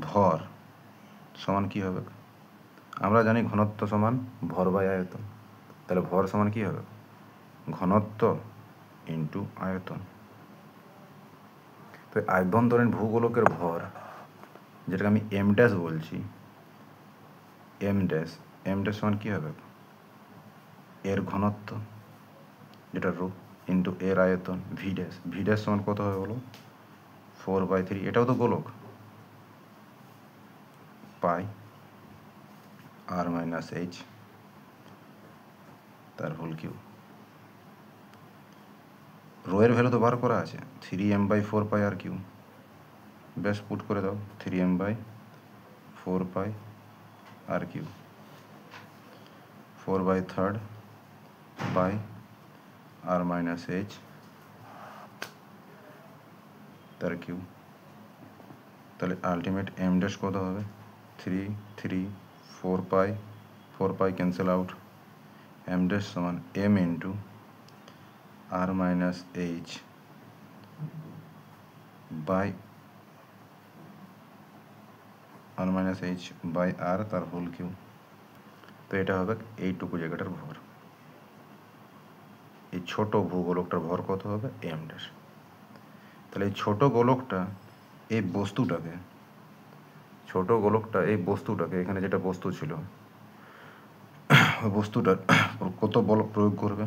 ভর সমান কি হবে? আমরা জানি ঘনত্ব সমান ভর বাই আয়তন, তাহলে ভর সমান কি হবে? ঘনত্ব ইন্টু আয়তন। তো আভ্যন্তরীণ ভূগোলকের ভর, যেটাকে আমি এম ড্যাশ বলছি, এম ড্যাশ সমান কী হবে? এর ঘনত্ব যেটা রো ইন্টু এর আয়তন ভি ড্যাশ সমান কত হবে বলো? 4/3, এটাও তো গোলক, পাই আর মাইনাস এইচ তার হোল কিউ। রো এর ভ্যালু তো বার করা আছে, 3m/4πr3, ব্যাস পুট করে দাও, 3m/4πr3, 4/3 by R minus H তার কিউ। তাহলে আলটিমেট এম ড্যাশ কত হবে? 4π ক্যান্সেল আউট, এম ড্যাশ সমান M into R minus H by R minus H by R তার হোল কিউ। তো এটা হবে এইটুকু জায়গাটার ভর। এই ছোট ভূগোলকটার ভর কত হবে? M dash. তাহলে এই ছোট গোলকটা এই বস্তুটাকে এখানে যেটা বস্তু ছিল, ওই বস্তুটার কত বল প্রয়োগ করবে?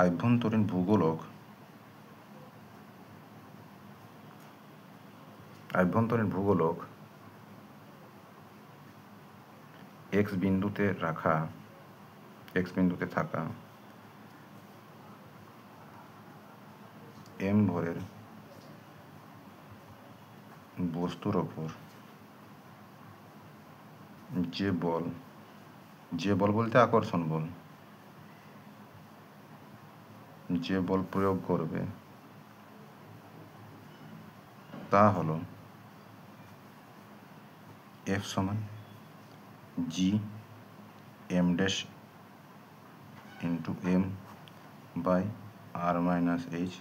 আভ্যন্তরীণ ভূগোলক এক্স বিন্দুতে থাকা এম ভরের বস্তুর ওপর যে বল বলতে আকর্ষণ বল, যে বল প্রয়োগ করবে তা হলো F সমান G M dash into M by R minus H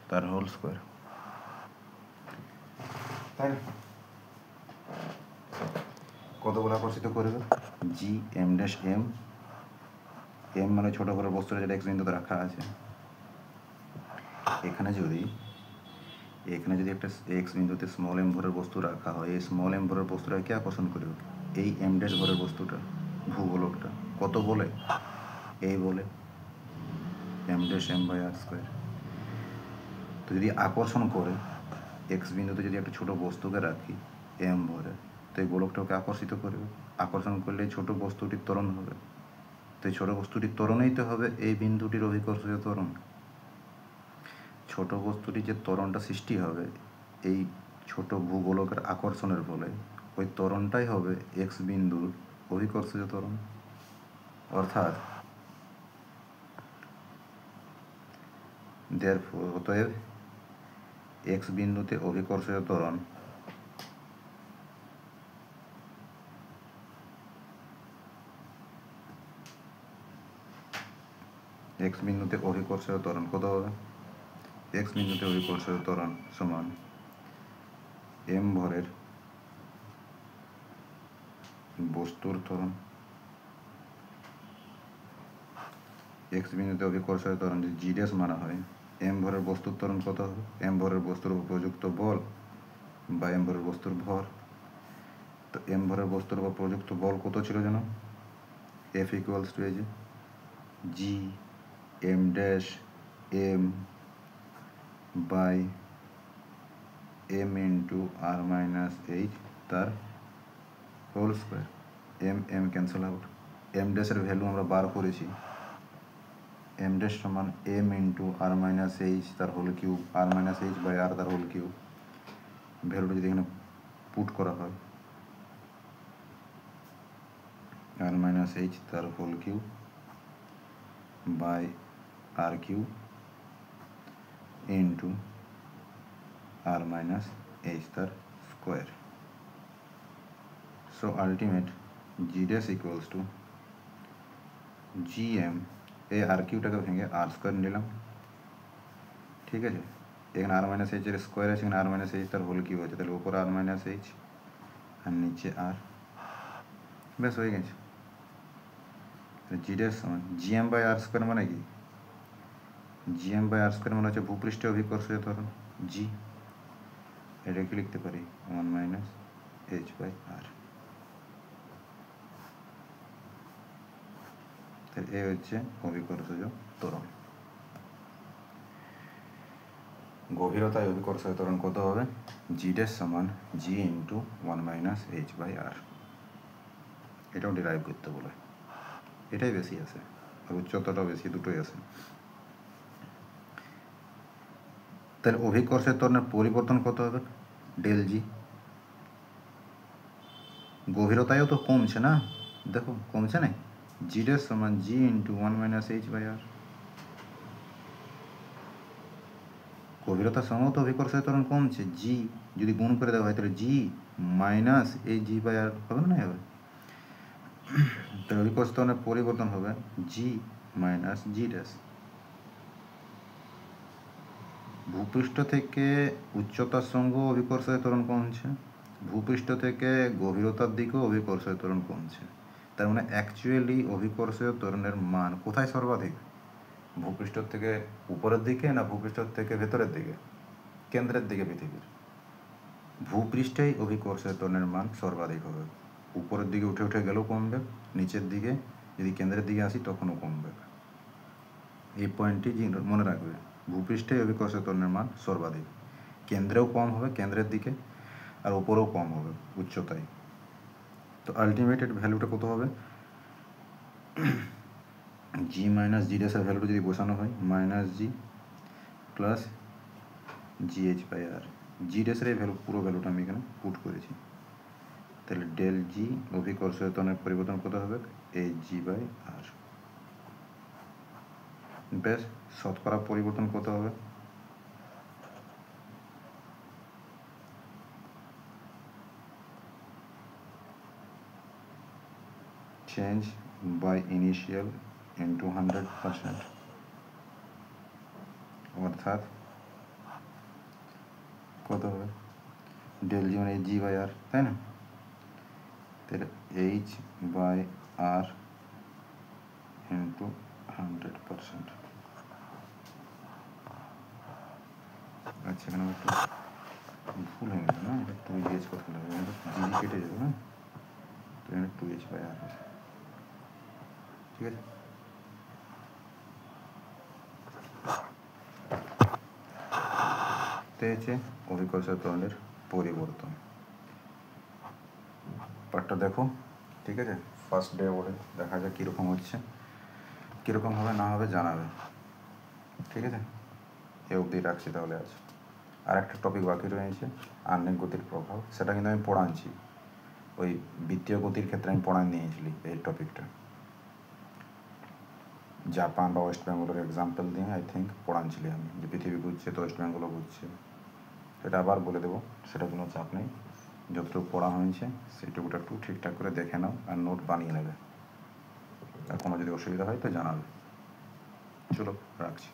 তার হোল স্কোয়ার। তাই কত বল আকর্ষিত করবে? জি এম ড্যাশ এম মানে ছোট করে বস্তুটা যেটা এক্স বিন্দুতে রাখা আছে। এখানে যদি একটা এক্স বিন্দুতে স্মল এম ভরের বস্তু রাখা হয়, এই স্মল এম ভরের বস্তুটাকে আকর্ষণ করবে এই এম ড্যাশ ভরের বস্তুটা, ভূগোলকটা কত বলে? এই বলে M dash M by R square. তো যদি আকর্ষণ করে এক্স বিন্দুতে যদি একটা ছোট বস্তুকে রাখি এম ভরে, তো এই গোলকটাকে আকর্ষিত করবে। আকর্ষণ করলে ছোট বস্তুটির ত্বরণ হবে। তো এই ছোট বস্তুটির ত্বরণেই তো হবে এই বিন্দুটির অভিকর্ষীয় ত্বরণ। ছোট বস্তুটির যে ত্বরণটা সৃষ্টি হবে এই ছোট ভূগোলকের আকর্ষণের ফলে, ওই ত্বরণটাই হবে এক্স বিন্দুর অভিকর্ষীয় ত্বরণ। অর্থাৎ অতএব এক্স বিন্দুতে অভিকর্ষীয় ত্বরণ কত হবে? এক্স বিন্দুতে অভিকর্ষীয় ত্বরণ সমান এম ভরের বস্তুর ত্বরণ। এক্স বিন্দুতে অভিকর্ষীয় ত্বরণ যদি জি ড্যাশ মানা হয়, এম ভরের বস্তুর ত্বরণ কত হবে? এম ভরের বস্তুর উপর প্রযুক্ত বল বা এম ভরের বস্তুর ভর। তো এম ভরের বস্তুর উপর প্রযুক্ত বল কত ছিল যেন? এফ ইকুয়ালস টু এই যে G M dash M by M into R minus H তার whole square. M cancel out. M ড্যাশের ভ্যালু আমরা বার করেছি, এম ড্যাশ সমান M into R minus H তার whole cube, R minus H by R তার whole cube. ভ্যালুটা যদি এখানে পুট করা হয়, আর মাইনাস এইচ তার whole cube by R cube into R minus H তার square. So ultimate G dash equals to G M, এই আর কিউটাকে ভেঙে আর স্কোয়ার নিলাম, ঠিক আছে। এখানে আর মাইনাস এইচের স্কোয়ার আছে, এখানে আর মাইনাস এইচ তার হোল কিউব আছে, তাহলে উপরে আর মাইনাস এইচ আর নিচে আর, ব্যাস হয়ে গেছে। জি ড্যাশ সমান G M by R square মানে কি? G M by R square মানে হচ্ছে ভূপৃষ্ঠে অভিকর্ষীয় ত্বরণ জি। এটাকে লিখতে পারি 1 মাইনাস এইচ বাই আর। তাহলে এ হচ্ছে অভিকর্ষজ ত্বরণ। গভীরতায় অভিকর্ষজ ত্বরণ কত হবে? জি ড্যাশ সমান জি ইন্টু 1 মাইনাস এইচ বাই আর। এটাও ডিরাইভ করতে বলে, এটাই বেশি আছে আর উচ্চতাটাও বেশি, দুটোই আছে। তাহলে অভিকর্ষের ত্বরণের পরিবর্তন কত হবে? ডেল জি। গভীরতায়ও তো কমছে না, দেখো কমছে না, জি ড্যাশ সমান জি ইন্টু 1 মাইনাস এইচ বাই আর। গভীরতার সঙ্গেও তো অভিকর্ষের ত্বরণ কমছে, জি যদি গুণ করে দেওয়া হয় তাহলে জি মাইনাস এই জি বাই আর হবে না? হবে। তাহলে অভিকর্ষ ত্বরণের পরিবর্তন হবে জি মাইনাস জি ড্যাশ। ভূপৃষ্ঠ থেকে উচ্চতার সঙ্গে অভিকর্ষের ত্বরণ কমছে, ভূপৃষ্ঠ থেকে গভীরতার দিকেও অভিকর্ষের ত্বরণ কমছে। তার মানে অ্যাকচুয়ালি অভিকর্ষীয় ত্বরণের মান কোথায় সর্বাধিক? ভূপৃষ্ঠ থেকে উপরের দিকে না ভূপৃষ্ঠ থেকে ভেতরের দিকে? কেন্দ্রের দিকে পৃথিবীর। ভূপৃষ্ঠেই অভিকর্ষীয় ত্বরণের মান সর্বাধিক হবে। উপরের দিকে উঠে উঠে গেলেও কমবে, নিচের দিকে যদি কেন্দ্রের দিকে আসি তখনও কমবে। এই পয়েন্টটি মনে রাখবে, ভূপৃষ্ঠে অভিকর্ষীয় ত্বরণের মান সর্বাধিক, কেন্দ্রেও কম হবে, কেন্দ্রের দিকে, আর উপরেও কম হবে উচ্চতায়। তো আলটিমেট ভ্যালুটা কত হবে, জি মাইনাস জি ড্যাশের ভ্যালুটা যদি বসানো হয় minus G plus GH by R, G ড্যাশের এই ভ্যালু পুরো ভ্যালুটা আমি এখানে পুট করেছি। তাহলে ডেল জি অভিকর্ষীয় ত্বরণের পরিবর্তন কত হবে, এইচ জি বাই আর। বেশ, শতকরা পরিবর্তন কত হবে, চেঞ্জ বাই ইনিশিয়াল ইন্টু 100%, অর্থাৎ কত হবে, ডেল জি মানে এইচ জি বাই আর, তাই না? তাহলে এইচ বাই আর ইন্টু 100%। আচ্ছা, এখানে একটু ভুল হয়ে গেল না, এটা 2H কথা লাগবে, জি কেটে যাবে, হ্যাঁ, তো এখানে 2H বাই আর হবে, ঠিক আছে। তো হচ্ছে অভিকর্ষীয় ত্বরণের পরিবর্তন পার্টটা দেখো, ঠিক আছে। ফার্স্ট ডে ওরে দেখা যাক কীরকম হচ্ছে, কীরকম হবে না হবে জানাবে, ঠিক আছে। এ অবধি রাখছি তাহলে আজ। আর একটা টপিক বাকি রয়েছে, আহ্নিক গতির প্রভাব, সেটা কিন্তু আমি পড়াচ্ছি, ওই বৃত্তীয় গতির ক্ষেত্রে আমি পড়াই নিয়েছিলি এই টপিকটা, জাপান বা ওয়েস্ট বেঙ্গলের এক্সাম্পল দিয়ে আই থিঙ্ক পড়াচ্ছিলি আমি, যে পৃথিবী ঘুরছে তো ওয়েস্ট বেঙ্গলও ঘুরছে, সেটা আবার বলে দেবো, সেটা কোনো চাপ নেই। যতটুকু পড়া হয়েছে সেইটুকুটা একটু ঠিকঠাক করে দেখে নাও আর নোট বানিয়ে নেবে, আর কোনো যদি অসুবিধা হয় তো জানাবে। চলো রাখছি।